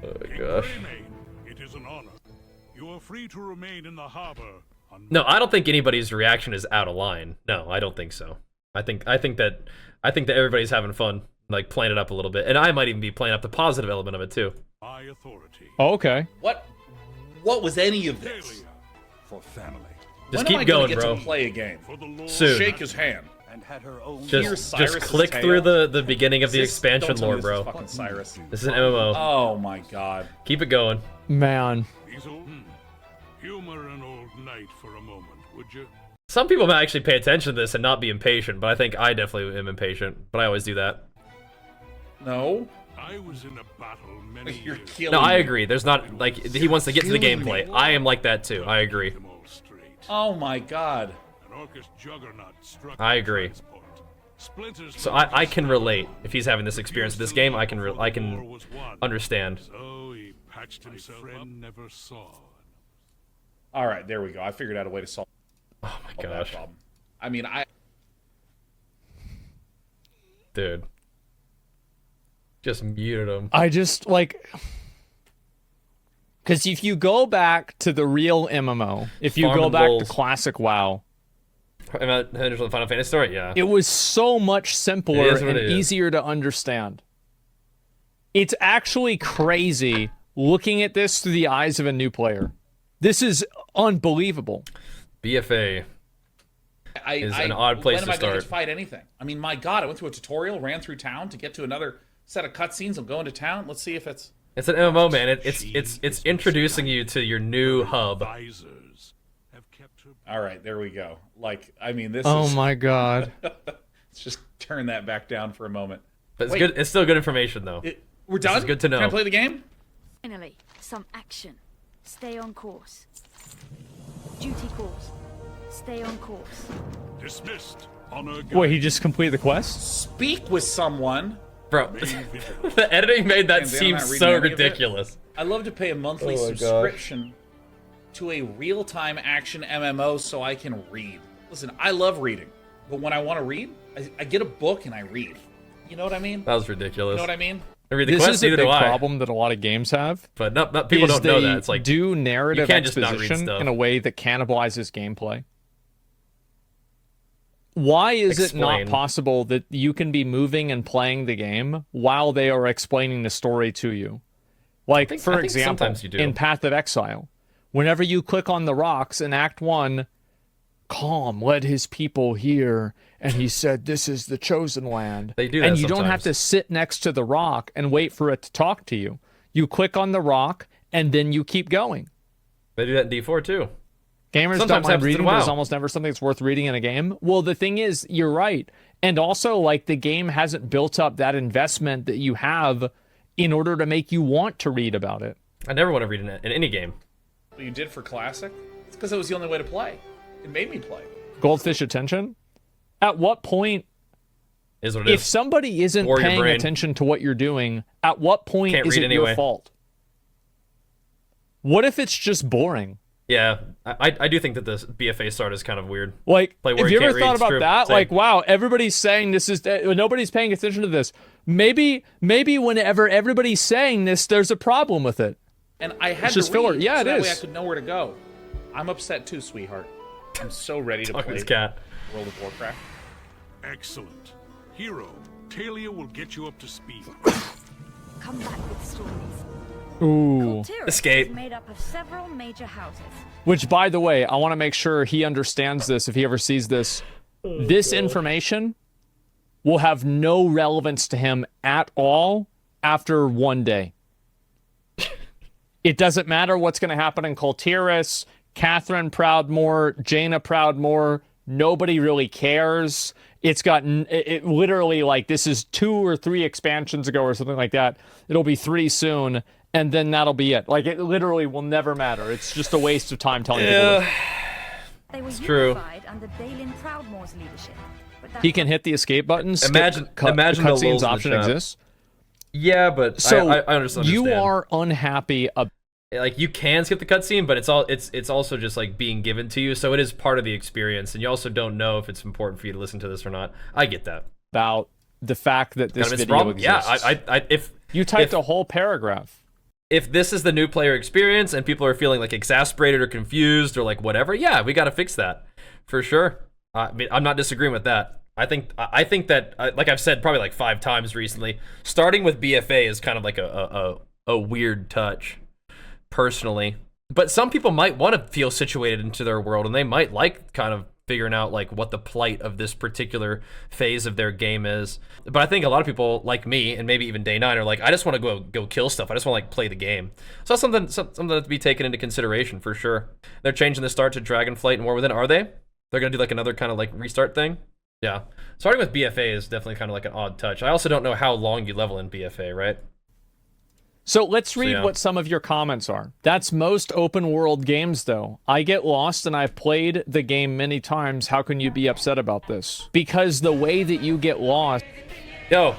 Oh gosh. It is an honor. You are free to remain in the harbor. No, I don't think anybody's reaction is out of line. No, I don't think so. I think that everybody's having fun, like playing it up a little bit, and I might even be playing up the positive element of it too. My authority. Oh, okay. What was any of this? For family. Just When keep am I going, gonna get bro. to play a game? For the Lord. Soon. Shake his hand. And had her own. Hear Just Cyrus's click tale? through the beginning of the This- expansion don't tell me lore, this bro. is fucking Cyrus. This is an MMO. Oh my god. Keep it going. Man. These old, humor an old knight for a moment, would you? Some people might actually pay attention to this and not be impatient, but I think I definitely am impatient. But I always do that. No? I was in a battle many You're years. killing No, I me. agree. There's not like he wants to get to the Killing me. gameplay. I am like that too. I agree. Them all straight. Oh my god. An Orcish juggernaut struck I the agree. transport. Splinters So from I his can sword. relate. If he's having this experience with this game, I can War can was won. understand. So he patched himself up. Never saw. Alright, there we go. I figured out a way to solve Oh my that gosh, problem. I mean, dude. Just muted him. I just like, because if you go back to the real MMO, if you Farm go and back Bulls. to classic WoW, Am I finished with the Final Fantasy story? Yeah. it was so much simpler It is what and it is. easier to understand. It's actually crazy looking at this through the eyes of a new player. This is unbelievable. BFA. is an odd place when to am I going start. to fight anything? I mean, my god, I went through a tutorial, ran through town to get to another set of cutscenes. I'm going to town. Let's see if it's... It's an MMO, man. It's introducing you to your new hub. Advisors have kept her. Alright, there we go. Like, I mean, this Oh is... my god. Let's just turn that back down for a moment. But it's Wait. good. It's still good information, though. We're done? This is good to know. Can I play the game? Finally, some action. Stay on course. Duty calls. Stay on course. Dismissed. Honor Wait, he just completed the quest? Speak with someone. Bro, the editing made that Man, they're seem not reading so any of it. ridiculous. I love to pay a monthly Oh my gosh. subscription to a real-time action MMO so I can read. Listen, I love reading, but when I want to read, I get a book and I read. You know what I mean? That was ridiculous. You know what I mean? I read the This quest, is a neither big do I. problem that a lot of games have. But not people is don't know they that. It's like do narrative you can't just not read exposition stuff. in a way that cannibalizes gameplay. Why is it not Explain. possible that you can be moving and playing the game while they are explaining the story to you? Like, I for think example, sometimes you do. in Path of Exile, whenever you click on the rocks in Act 1, Calm led his people here, and he said, this is the chosen land. They do that And you don't have sometimes. to sit next to the rock and wait for it to talk to you. You click on the rock, and then you keep going. They do that in D4 too. Gamers Sometimes don't mind happens in reading, but there's WoW. almost never something that's worth reading in a game. Well, the thing is, you're right. And also, like, the game hasn't built up that investment that you have in order to make you want to read about it. I never want to read in any game. What you did for Classic? It's because it was the only way to play. It made me play. Goldfish attention? At what point, Is what it if is. somebody isn't Warrior paying brain. attention to what you're doing, at what point Can't is read it your anyway. fault? What if it's just boring? Yeah, I do think that the BFA start is kind of weird. Like, Play where if you you ever can't read, thought it's about true. that, Same. like, wow, everybody's saying this is, nobody's paying attention to this. Maybe whenever everybody's saying this, there's a problem with it. And I had It's to just filler. read, Yeah, so it that way I is. could know where to go. I'm upset too, sweetheart. I'm so ready to Talk play his cat. World of Warcraft. Excellent. Hero, Talia will get you up to speed. Come back with stories. Ooh. Kultiris Escape. is made up of several major houses. Which, by the way, I want to make sure he understands this if he ever sees this. This information will have no relevance to him at all after one day. It doesn't matter what's going to happen in Kultiris, Catherine Proudmoore, Jaina Proudmoore. Nobody really cares. It's gotten it literally, like, this is 2 or 3 expansions ago or something like that. It'll be 3 soon, and then that'll be it. Like, it literally will never matter. It's just a waste of time telling people this. They were true. unified under Dalen Proudmoore's leadership. But that He can hit the escape button. Imagine the cutscenes lulls in the option chat. exists. Yeah, but So I understand. you are unhappy about like, you can skip the cutscene, but it's also just like being given to you, so it is part of the experience, and you also don't know if it's important for you to listen to this or not. I get that. the fact that this Kind of its video problem. Yeah, exists. if You typed if- a whole paragraph. if this is the new player experience and people are feeling like exasperated or confused or like whatever, yeah, we got to fix that for sure. I mean, I'm not disagreeing with that. I think that, like I've said probably like 5 times recently, starting with BFA is kind of like a weird touch, personally. But some people might want to feel situated into their world, and they might like kind of figuring out like what the plight of this particular phase of their game is. But I think a lot of people like me, and maybe even Day9, are like, I just want to go kill stuff. I just want to like play the game. So that's something to be taken into consideration for sure. They're changing the start to Dragonflight and War Within, are they? They're gonna do like another kind of like restart thing. Yeah, starting with BFA is definitely kind of like an odd touch. I also don't know how long you level in BFA, right? So let's read yeah. what some of your comments are. That's most open world games, though. I get lost and I've played the game many times. How can you be upset about this? Because the way that you get lost. Yo,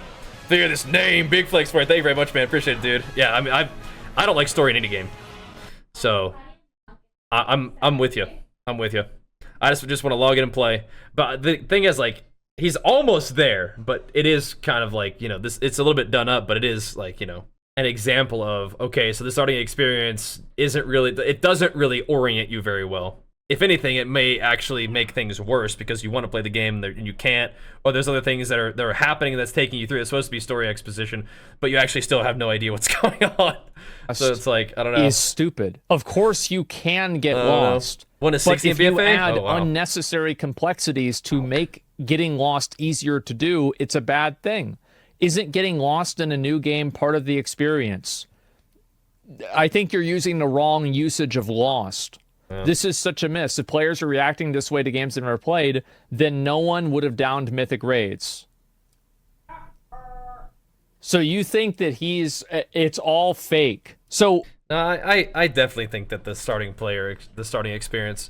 figure this name, Big Flex for it. Thank you very much, man. Appreciate it, dude. Yeah, I mean, I don't like story in any game, so I'm with you. I'm with you. I just want to log in and play. But the thing is, like, he's almost there, but it is kind of like, you know, this. It's a little bit done up, but it is like, you know, an example of, okay, so the starting experience isn't really, it doesn't really orient you very well. If anything, it may actually make things worse because you want to play the game and you can't, or there's other things that are happening that's taking you through. It's supposed to be story exposition, but you actually still have no idea what's going on. So it's like, I don't know. Is stupid. Of course you can get lost. One is But 60 if you BFA? add Oh, wow. unnecessary complexities to make getting lost easier to do, it's a bad thing. Isn't getting lost in a new game part of the experience? I think you're using the wrong usage of lost. This is such a miss. If players are reacting this way to games they've never played, then no one would have downed Mythic Raids. So you think that it's all fake? So I definitely think that the starting experience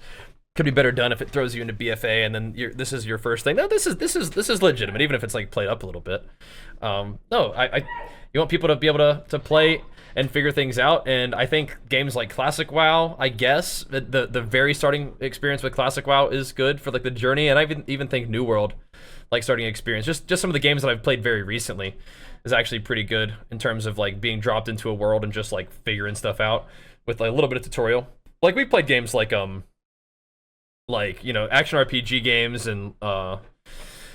could be better done if it throws you into BFA and then this is your first thing. No, this is legitimate, even if it's like played up a little bit. No, you want people to be able to play and figure things out, and I think games like Classic WoW, I guess the very starting experience with Classic WoW is good for like the journey, and I even think New World, like starting experience, just some of the games that I've played very recently, is actually pretty good in terms of like being dropped into a world and just like figuring stuff out with like a little bit of tutorial. Like we played games like you know, action RPG games and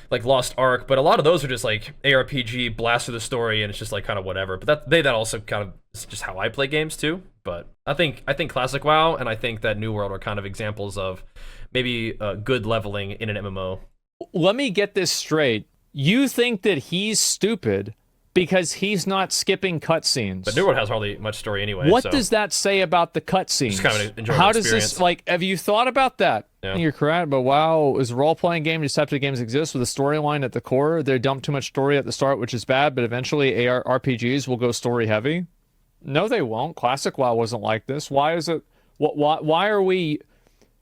like Lost Ark, but a lot of those are just like ARPG blast through the story, and it's just like kind of whatever. But that also kind of is just how I play games too. But I think Classic WoW and I think that New World are kind of examples of maybe good leveling in an MMO. Let me get this straight. You think that he's stupid because he's not skipping cutscenes. But New World has hardly much story anyway. What so. does that say about the cutscenes? Just kind of an enjoyable How does experience. this, like, have you thought about that? Yeah. You're correct, but WoW is a role-playing game. Deceptive games exist with a storyline at the core. They dump too much story at the start, which is bad, but eventually RPGs will go story-heavy. No, they won't. Classic WoW wasn't like this. Why is it... Why are we...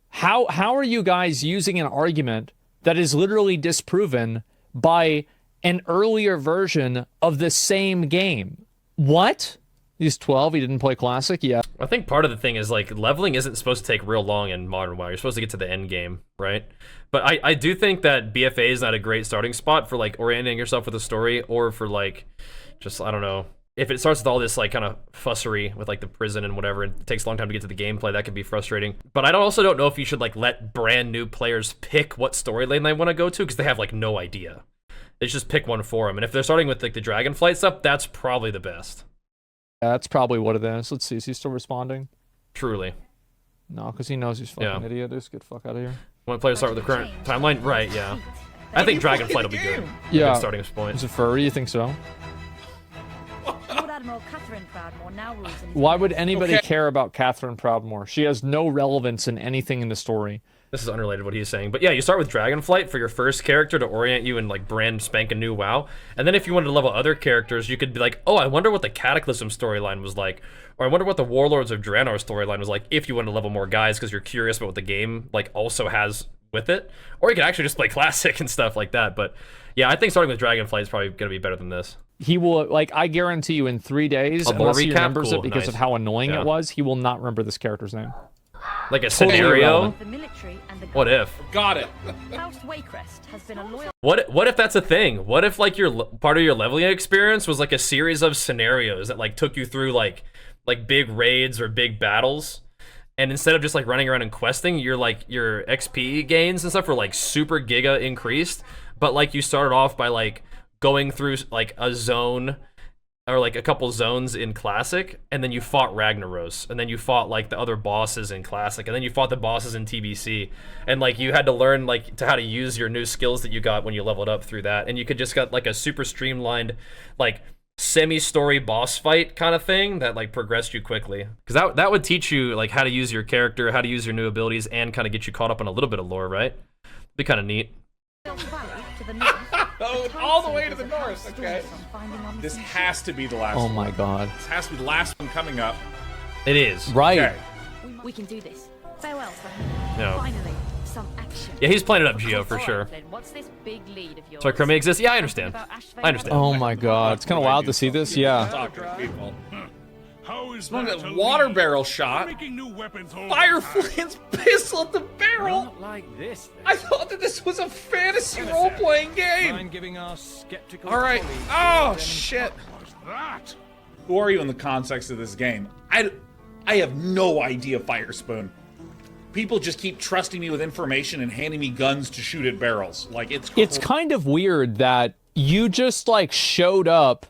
How are you guys using an argument that is literally disproven by an earlier version of the same game? What? He's 12, he didn't play Classic? Yeah. I think part of the thing is, like, leveling isn't supposed to take real long in Modern WoW. You're supposed to get to the end game, right? But I do think that BFA is not a great starting spot for, like, orienting yourself with a story, or for, like, just, I don't know. If it starts with all this, like, kind of fussery with, like, the prison and whatever, and it takes a long time to get to the gameplay, that can be frustrating. But I also don't know if you should, like, let brand new players pick what storyline they want to go to, because they have, like, no idea. They just pick one for them. And if they're starting with, like, the Dragonflight stuff, that's probably the best. Yeah, that's probably what it is. Let's see. Is he still responding? Truly. No, because he knows he's fucking idiot. Just get the fuck out of here. Want players start with the current timeline? Right, yeah. I think Dragonflight will be good. Yeah. Good starting point. Is it furry? You think so? Lord Admiral Catherine Proudmoore now rules in... Why would anybody care about Catherine Proudmoore? She has no relevance in anything in the story. This is unrelated to what he's saying. But yeah, you start with Dragonflight for your first character to orient you in like brand spanking new WoW. And then if you wanted to level other characters, you could be like, oh, I wonder what the Cataclysm storyline was like. Or I wonder what the Warlords of Draenor storyline was like if you want to level more guys because you're curious about what the game like also has with it. Or you could actually just play Classic and stuff like that. But yeah, I think starting with Dragonflight is probably going to be better than this. He will, like, I guarantee you in 3 days, unless he remembers it because nice. of how annoying Yeah. it was, he will not remember this character's name. Like a scenario? The military and the What if? Got it. House Waycrest has been a loyal... What if that's a thing? What if like your part of your leveling experience was like a series of scenarios that like took you through like big raids or big battles, and instead of just like running around and questing, your XP gains and stuff were like super giga increased, but like you started off by like going through like a zone or like a couple zones in Classic, and then you fought Ragnaros, and then you fought like the other bosses in Classic, and then you fought the bosses in TBC, and like you had to learn like how to use your new skills that you got when you leveled up through that, and you could just got like a super streamlined like semi-story boss fight kind of thing that like progressed you quickly, because that would teach you like how to use your character, how to use your new abilities, and kind of get you caught up on a little bit of lore, right? Be kind of neat. Valley to the north. Oh, all the way to the north. Okay. This has to be the last one. Oh my god. This has to be the last one coming up. It is. Right. Okay. We can do this. Farewell, son. No. Finally, some action. Yeah, he's playing it up, Geo, for sure. Then what's this big lead of yours? So Crimea exists? Yeah, I understand. I understand. Oh my god. It's kind of wild to see this. Yeah. Talking to people. How is Someone that got a water lead? barrel shot. Making new weapons all Fire the time. Flint's pistol at the barrel. Not like this. I thought that this was a fantasy role-playing game. Mind giving our skeptical All right. colleagues Oh a shit. What's that? Who are you in the context of this game? I have no idea, Firespoon. People just keep trusting me with information and handing me guns to shoot at barrels. Like It's kind of weird that you just like showed up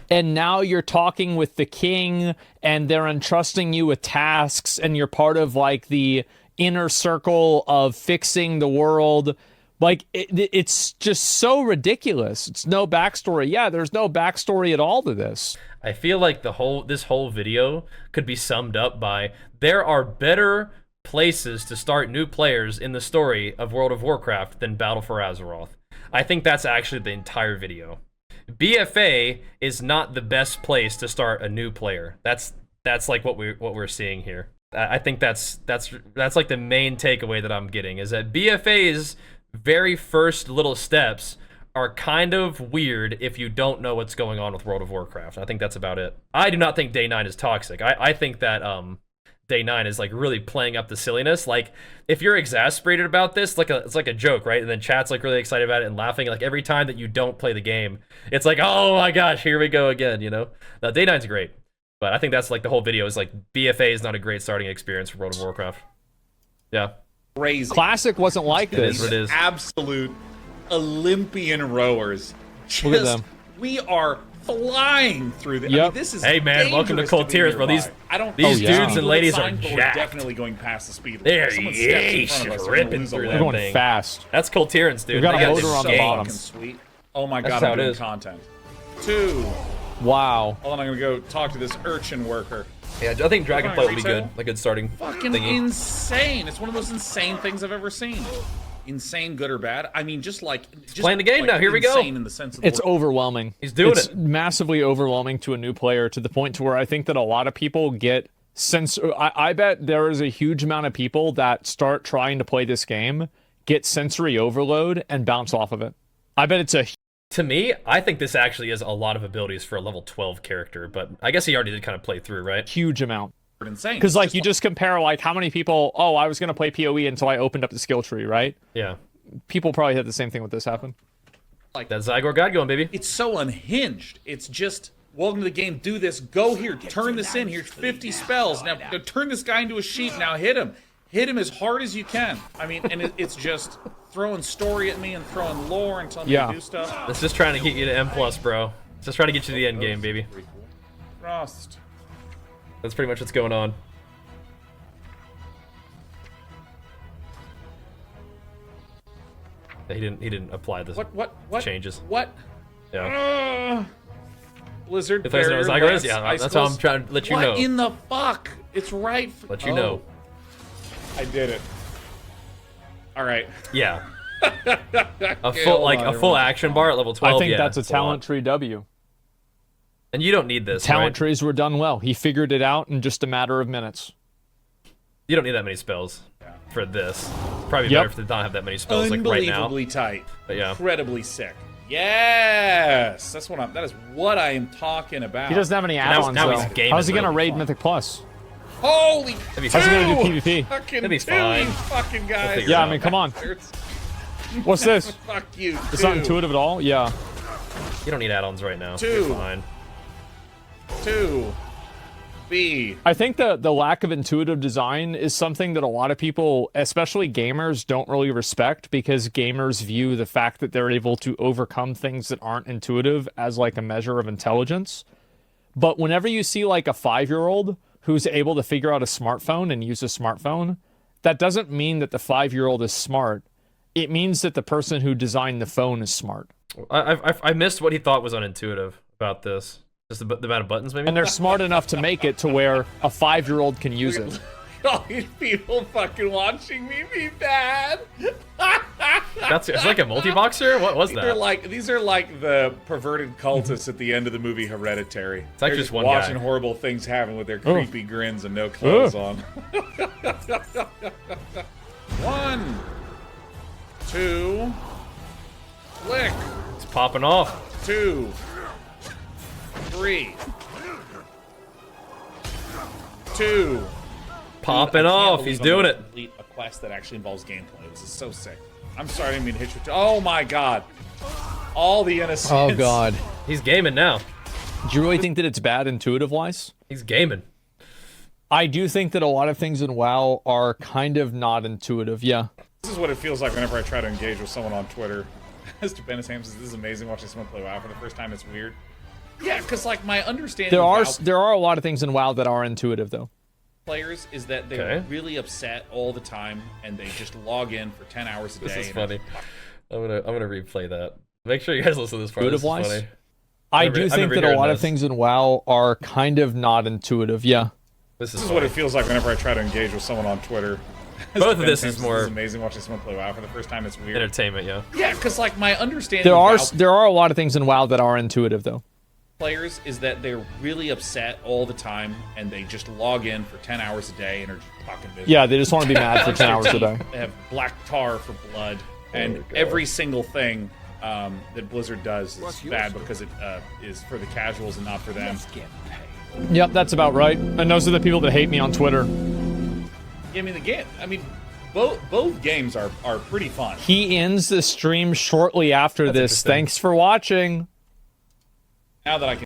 and now you're talking with the king and they're entrusting you with tasks and you're part of like the inner circle of fixing the world. Like it's just so ridiculous. It's no backstory. Yeah, there's no backstory at all to this. I feel like this whole video could be summed up by there are better places to start new players in the story of World of Warcraft than Battle for Azeroth. I think that's actually the entire video. BFA is not the best place to start a new player. That's like what we're seeing here. I think that's like the main takeaway that I'm getting, is that BFA's very first little steps are kind of weird if you don't know what's going on with World of Warcraft. I think that's about it. I do not think Day9 is toxic. I think that Day9 is like really playing up the silliness. Like, if you're exasperated about this, it's like a joke, right? And then chat's like really excited about it and laughing. Like, every time that you don't play the game, it's like, oh my gosh, here we go again, you know? Now, Day9's great, but I think that's like the whole video is like, BFA is not a great starting experience for World of Warcraft. Yeah. Crazy. Classic wasn't like this. It is what it is. Absolute Olympian rowers. Look at them. We are flying through the. Yep. I mean, this is. Hey man, welcome to dangerous Cold be Tears, bro. nearby. These yeah. dudes and ladies are We're jacked. definitely going past the speed limit. They're If someone steps in front of us, we're gonna ripping lose a through limb. They're going thing. fast. That's Cold Tears, dude. We've got They a motor It's on the so bottom. fucking sweet. Oh my That's god, how I'm it doing is. content. 2. Wow. Hold on, I'm gonna go talk to this urchin worker. Yeah, I think Dragonflight will be Retail? good. A good starting Fucking thingy. insane. It's one of those insane things I've ever seen. Insane, good or bad. I mean, just playing the game like now. Here we go. insane in the sense of the It's word. overwhelming. He's doing it's it. massively overwhelming to a new player, to the point to where I think that a lot of people get I bet there is a huge amount of people that start trying to play this game, get sensory overload, and bounce off of it. I bet it's a To me, I think this actually is a lot of abilities for a level 12 character, but I guess he already did kind of play through, right? huge amount. Insane. Because like you just compare like how many people, oh, I was gonna play PoE until I opened up the skill tree, right? Yeah. People probably had the same thing with this happen. That Zygor God going, baby. It's so unhinged. It's just, welcome to the game, do this, go here, turn this in, here's 50 spells. Now turn this guy into a sheep, now hit him. Hit him as hard as you can. I mean, and it's just throwing story at me and throwing lore and telling me to do stuff. It's just trying to get you to M+, bro. It's just trying to get you to the end game, baby. Frost. That's pretty much what's going on. He didn't apply this What? changes. What? Yeah. Blizzard. If there's no barrier, Zygor, less yeah, that's icicles. how I'm trying to let you What know. in the fuck? It's right. Let you know. I did it. All right. Yeah. A Okay, full hold on, a full action bar at level 12. I think yeah, that's a it's talent lot. tree W. And you don't need this, Talent right? trees were done well. He figured it out in just a matter of minutes. You don't need that many spells for this. It's probably Yep. better if they don't have that many spells like right now. Unbelievably tight. But yeah. Incredibly sick. Yes, that is what I am talking about. He doesn't have any now add-ons he's though. gaming, How's he gonna though. raid Mythic Plus? Holy. That'd be How's he fine. gonna do PvP? Fucking That'd be two, fine. you fucking guys. figure it Yeah, out. I mean, come on. What's this? Fuck you. It's not intuitive at all. Yeah. You don't need add-ons right now. Two. You're fine. 2. B. I think the lack of intuitive design is something that a lot of people, especially gamers, don't really respect, because gamers view the fact that they're able to overcome things that aren't intuitive as like a measure of intelligence. But whenever you see like a 5-year-old who's able to figure out a smartphone and use a smartphone, that doesn't mean that the 5-year-old is smart. It means that the person who designed the phone is smart. I missed what he thought was unintuitive about this. Just the amount of buttons, maybe? And they're smart enough to make it to where a 5-year-old can use it. All these people fucking watching me be bad. It's like a multi-boxer? What was that? These are like the perverted cultists at the end of the movie Hereditary. It's like They're just one watching guy. horrible things happen with their creepy grins and no clothes on. 1, 2, click. It's popping off. 2, 3, 2. Popping I can't off. believe He's I'm doing gonna it. complete a quest that actually involves gameplay. This is so sick. I'm sorry, I didn't mean to hit you. Oh my god. All the innocence. Oh god. He's gaming now. Do you really think that it's bad intuitive-wise? He's gaming. I do think that a lot of things in WoW are kind of not intuitive, yeah. This is what it feels like whenever I try to engage with someone on Twitter. Mr. Benisham says, this is amazing watching someone play WoW for the first time. It's weird. Yeah, because like my understanding There are a lot of things in WoW that are intuitive, though. players is that they're really upset all the time and they just log in for 10 hours a day. This is funny. I'm gonna replay that. Make sure you guys listen to this part. This is Intuitive-wise? funny. I do think that a hearing lot of this. things in WoW are kind of not intuitive, yeah. This This is is what funny. it feels like whenever I try to engage with someone on Twitter. Both of Ben this Sims, is more amazing watching someone play WoW for the first time. It's weird. entertainment, yeah. Yeah, because like my understanding There of are WoW a lot of things in WoW that are intuitive though. players is that they're really upset all the time and they just log in for 10 hours a day and are just fucking miserable. Yeah, they just want to be mad for 10 hours a day. They have black tar for blood, and every single thing that Blizzard does is bad because it is for the casuals and not for them. Yep, that's about right. And those are the people that hate me on Twitter. I mean, the game. I mean, both games are pretty fun. He ends the stream shortly after this. interesting. Thanks for watching. Now that I can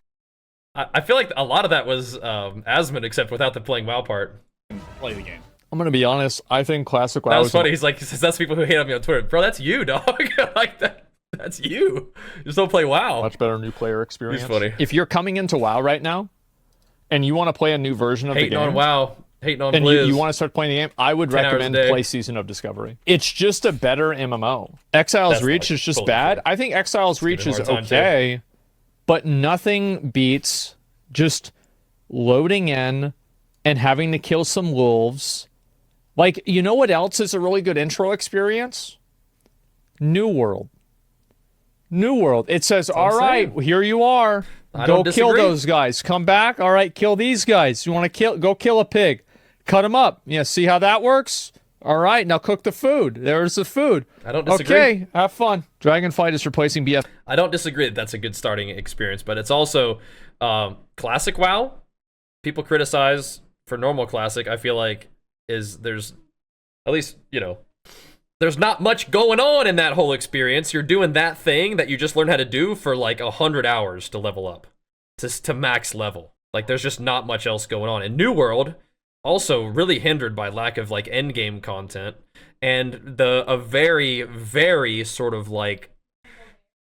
I feel like a lot of that was Asmon, except without the playing WoW part. play the game. I'm gonna be honest. I think Classic WoW That was is funny. He's like, that's people who hate on me on Twitter. Bro, that's you, dog. Like that. That's you. You just don't play WoW. much better new player experience. He's funny. If you're coming into WoW right now, and you want to play a new version of Hating the game, on WoW. Hating on and Blizz. you want to start playing the game, I would 10 hours a recommend day. play Season of Discovery. It's just a better MMO. Exile's That's Reach not is just totally bad. true. I think Exile's Reach me a is hard time, too. okay, but nothing beats just loading in and having to kill some wolves. Like, you know what else is a really good intro experience? New World. New World. It says, what all I'm right, saying. here you are. I Go don't kill disagree. those guys. Come back. All right, kill these guys. You want to kill? Go kill a pig. Cut them up. Yeah, see how that works? All right, now cook the food. There's the food. I don't disagree. Okay, have fun. Dragonfight is replacing BF. I don't disagree that that's a good starting experience, but it's also classic WoW. People criticize for normal classic. I feel like there's at least there's not much going on in that whole experience. You're doing that thing that you just learned how to do for like 100 hours to level up to max level. Like there's just not much else going on. In New World, also really hindered by lack of like end game content and a very, very sort of like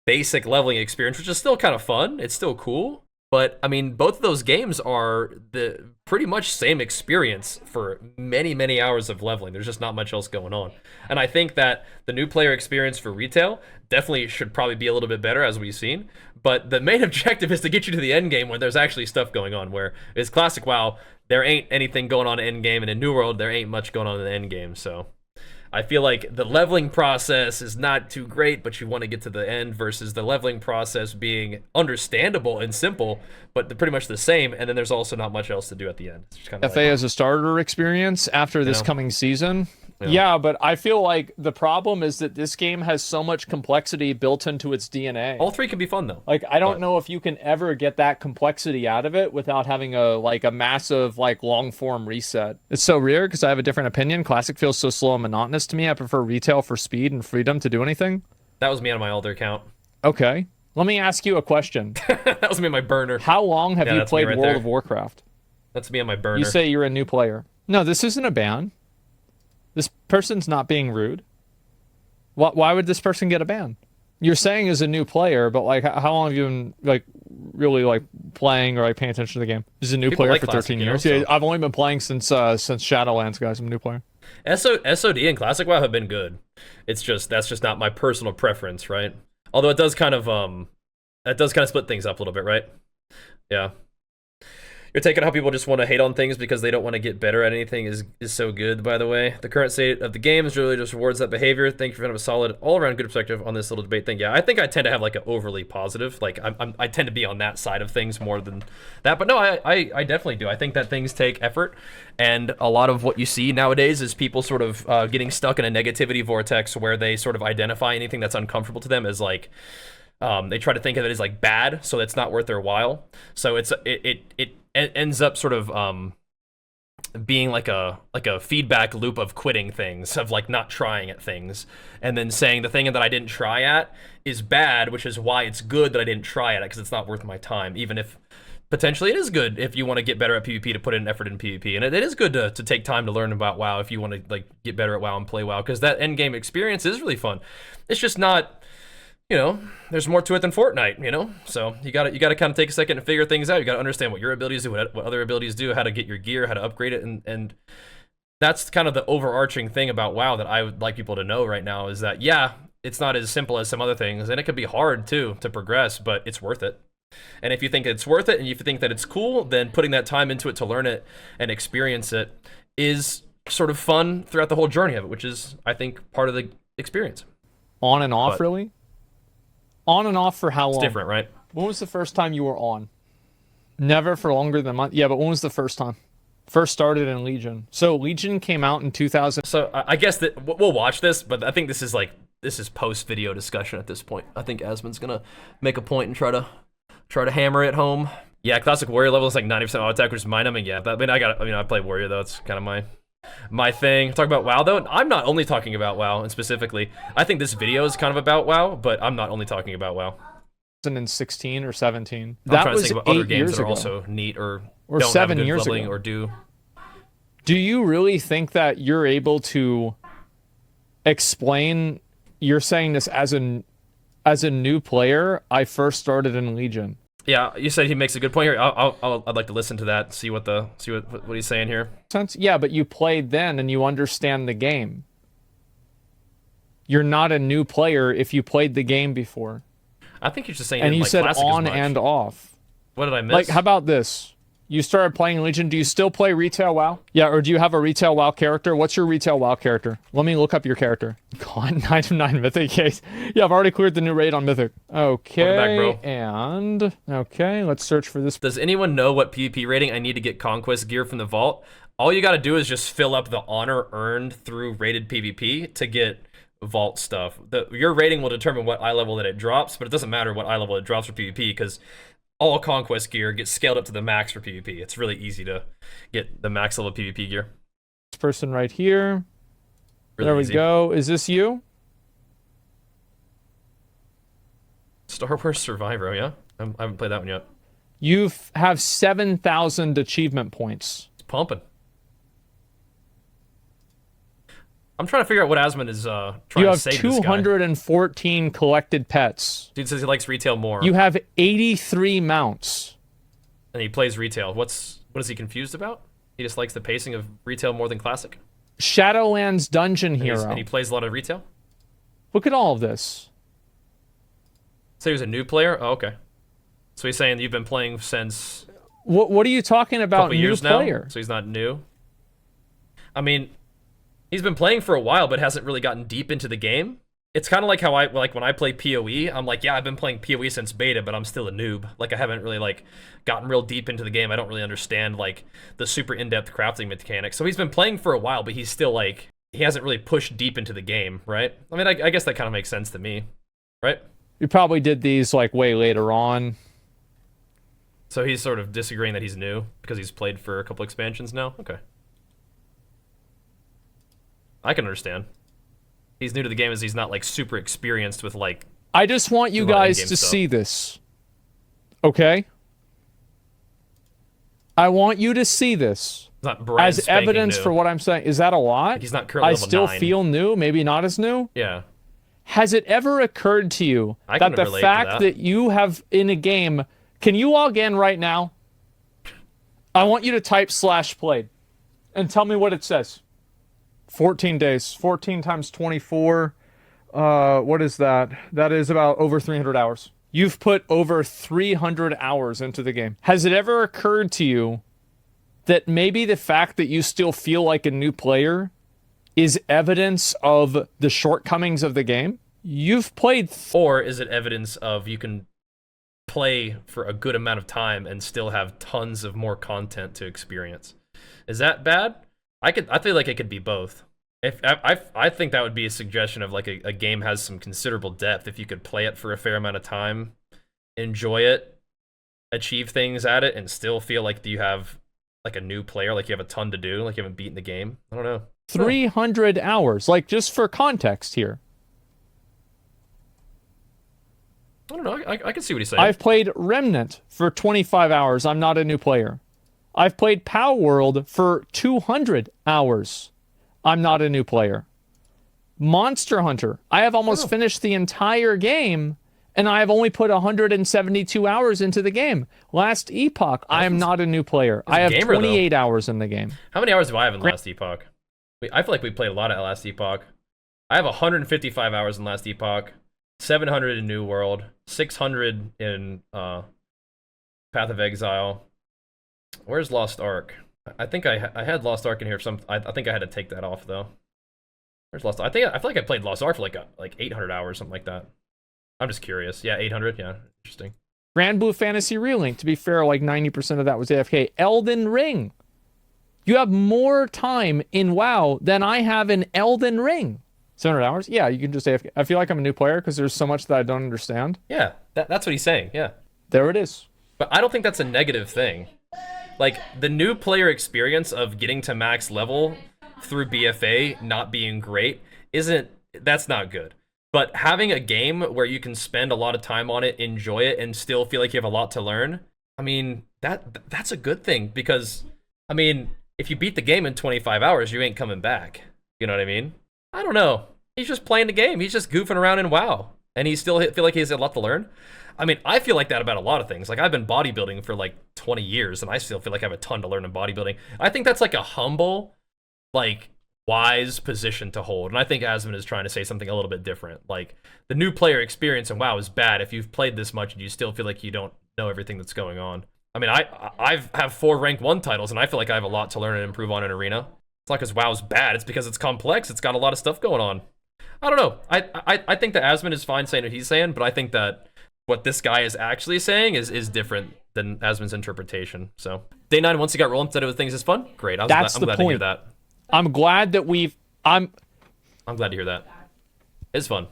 basic leveling experience, which is still kind of fun. It's still cool. But I mean, both of those games are the pretty much same experience for many, many hours of leveling. There's just not much else going on. And I think that the new player experience for retail definitely should probably be a little bit better, as we've seen. But the main objective is to get you to the end game when there's actually stuff going on. Where it's classic WoW, there ain't anything going on in end game, and in New World, there ain't much going on in the end game. So I feel like the leveling process is not too great, but you want to get to the end versus the leveling process being understandable and simple, but they're pretty much the same. And then there's also not much else to do at the end. It's just kind of FA as a starter experience after this coming season. Yeah. Yeah, but I feel like the problem is that this game has so much complexity built into its DNA. all three can be fun though. Like, I don't But- know if you can ever get that complexity out of it without having a massive long form reset. It's so weird because I have a different opinion. Classic feels so slow and monotonous to me. I prefer retail for speed and freedom to do anything. That was me on my Alder account. Okay, let me ask you a question. That was me on my burner. How long have Yeah, you that's me played right World there. of Warcraft? That's me on my burner. You say you're a new player. No, this isn't a ban. This person's not being rude. Why would this person get a ban? You're saying as a new player, but how long have you been really playing or paying attention to the game? This is a new People player like for Classic, 13 you know, years. so- Yeah, I've only been playing since Shadowlands, guys. I'm a new player. SOD and Classic WoW have been good. That's just not my personal preference, right? Although it does kind of split things up a little bit, right? Yeah. You're taking how people just want to hate on things because they don't want to get better at anything is so good, by the way. The current state of the game is really just rewards that behavior. Thank you for having a solid, all-around good perspective on this little debate thing. Yeah, I think I tend to have an overly positive. I tend to be on that side of things more than that. But no, I definitely do. I think that things take effort, and a lot of what you see nowadays is people sort of getting stuck in a negativity vortex where they sort of identify anything that's uncomfortable to them as they try to think of it as bad, so it's not worth their while. So it ends up sort of being like a feedback loop of quitting things, of not trying at things, and then saying the thing that I didn't try at is bad, which is why it's good that I didn't try at it because it's not worth my time, even if potentially it is good if you want to get better at PvP to put in effort in PvP, and it is good to take time to learn about WoW if you want to get better at WoW and play WoW, because that end game experience is really fun. It's just not. There's more to it than Fortnite, so you gotta kind of take a second to figure things out. You gotta understand what your abilities do, what other abilities do, how to get your gear, how to upgrade it, and that's kind of the overarching thing about WoW that I would like people to know right now is that, yeah, it's not as simple as some other things, and it can be hard too to progress, but it's worth it. And if you think it's worth it and you think that it's cool, then putting that time into it to learn it and experience it is sort of fun throughout the whole journey of it, which is, I think, part of the experience. On and off, But- really? On and off for how long? It's different, right? When was the first time you were on? Never for longer than a month. Yeah, but when was the first time? First started in Legion. So Legion came out in 2000. So I guess that we'll watch this, but I think this is post-video discussion at this point. I think Asmon's gonna make a point and try to hammer it home. Yeah, classic warrior level is like 90% auto attack, which is mind-numbing. Yeah, but I play warrior though. It's kind of my thing. Talk about WoW though. I'm not only talking about WoW, and specifically, I think this video is kind of about WoW, but I'm not only talking about WoW. 2016 or 17. I'm That trying was to think about other 8 games years that are ago. also neat or Or don't 7 have good years leveling ago. or do. Do you really think that you're able to explain? You're saying this as a new player. I first started in Legion. Yeah, you said he makes a good point here. I'd like to listen to that, see what he's saying here. Sense? Yeah, but you played then and you understand the game. You're not a new player if you played the game before. I think you're just saying. And you like said Classic on as much. and off. What did I miss? Like, how about this? You started playing Legion. Do you still play retail WoW? Yeah, or do you have a retail WoW character? What's your retail WoW character? Let me look up your character. God, 9 of 9 Mythic case. Yeah, I've already cleared the new raid on Mythic. Okay, back, bro. and... Okay, let's search for this. Does anyone know what PvP rating I need to get Conquest gear from the vault? All you gotta do is just fill up the honor earned through rated PvP to get vault stuff. Your rating will determine what eye level that it drops, but it doesn't matter what eye level it drops for PvP because all Conquest gear gets scaled up to the max for PvP. It's really easy to get the max level PvP gear. This person right here. Really There we easy. go. Is this you? Star Wars Survivor, yeah? I haven't played that one yet. You have 7,000 achievement points. It's pumping. I'm trying to figure out what Asmon is trying You to have say to this guy. 214 collected pets. Dude says he likes retail more. You have 83 mounts. And he plays retail. What is he confused about? He just likes the pacing of retail more than classic. Shadowlands Dungeon And, Hero. and he plays a lot of retail. Look at all of this. So he was a new player. Oh, okay. So he's saying you've been playing since What are you talking a about, couple new years player? now. So he's not new. I mean, he's been playing for a while, but hasn't really gotten deep into the game. It's kind of like how when I play PoE, I'm like, yeah, I've been playing PoE since beta, but I'm still a noob. Like I haven't really gotten real deep into the game. I don't really understand the super in-depth crafting mechanics. So he's been playing for a while, but he's still he hasn't really pushed deep into the game, right? I mean, I guess that kind of makes sense to me, right? You probably did these way later on. So he's sort of disagreeing that he's new because he's played for a couple expansions now. Okay. I can understand. He's new to the game as he's not super experienced with I just want you a lot of guys in-game to stuff. see this. Okay? I want you to see this not brand as spanking evidence new. for what I'm saying. Is that a lot? He's not currently I level still 9. feel new, maybe not as new. Yeah. Has it ever occurred to you I that can the relate to fact that. that you have in a game, can you log in right now? I want you to type /played and tell me what it says. 14 days. 14 times 24. What is that? That is about over 300 hours. You've put over 300 hours into the game. Has it ever occurred to you that maybe the fact that you still feel like a new player is evidence of the shortcomings of the game? You've played... Or is it evidence of you can play for a good amount of time and still have tons of more content to experience? Is that bad? I feel like it could be both. I think that would be a suggestion of a game has some considerable depth if you could play it for a fair amount of time, enjoy it, achieve things at it, and still feel like you have a new player, like you have a ton to do, like you haven't beaten the game. I don't know. 300 hours, just for context here. I don't know. I can see what he's saying. I've played Remnant for 25 hours. I'm not a new player. I've played Pow World for 200 hours. I'm not a new player. Monster Hunter. I have almost finished the entire game, and I have only put 172 hours into the game. Last Epoch, I am not a new player. I have gamer, 28 hours in the game. How many hours do I have in Last Epoch? I feel like we played a lot at Last Epoch. I have 155 hours in Last Epoch, 700 in New World, 600 in Path of Exile. Where's Lost Ark? I think I had Lost Ark in here. I think I had to take that off though. Where's Lost Ark? I feel like I played Lost Ark for like 800 hours, something like that. I'm just curious. Yeah, 800. Yeah, interesting. Grand Blue Fantasy Relink. To be fair, like 90% of that was AFK. Elden Ring. You have more time in WoW than I have in Elden Ring. 700 hours? Yeah, you can just AFK. I feel like I'm a new player because there's so much that I don't understand. Yeah, that's what he's saying. Yeah. There it is. But I don't think that's a negative thing. Like, the new player experience of getting to max level through BFA not being great that's not good. But having a game where you can spend a lot of time on it, enjoy it, and still feel like you have a lot to learn, I mean, that's a good thing because, I mean, if you beat the game in 25 hours, you ain't coming back. You know what I mean? I don't know. He's just playing the game. He's just goofing around in WoW. And he still feel like he has a lot to learn. I mean, I feel like that about a lot of things. Like, I've been bodybuilding for like 20 years, and I still feel like I have a ton to learn in bodybuilding. I think that's like a humble, like, wise position to hold. And I think Asmon is trying to say something a little bit different. Like, the new player experience in WoW is bad if you've played this much and you still feel like you don't know everything that's going on. I mean, I have 4 rank 1 titles, and I feel like I have a lot to learn and improve on in Arena. It's not because WoW's bad, it's because it's complex. It's got a lot of stuff going on. I don't know. I think that Asmon is fine saying what he's saying, but I think that what this guy is actually saying is different than Asmon's interpretation. So, Day9, once he got rolling, said it was things is fun. Great. I'm glad to hear that. I'm glad that I'm glad to hear that. It's fun.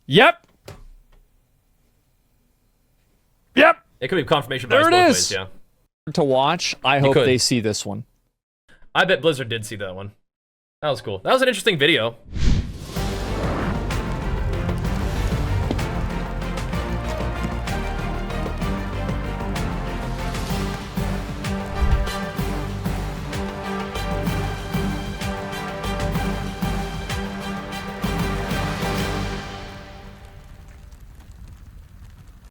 Yep. It could be confirmation bias both ways, yeah. To watch, I hope they see this one. I bet Blizzard did see that one. That was cool. That was an interesting video.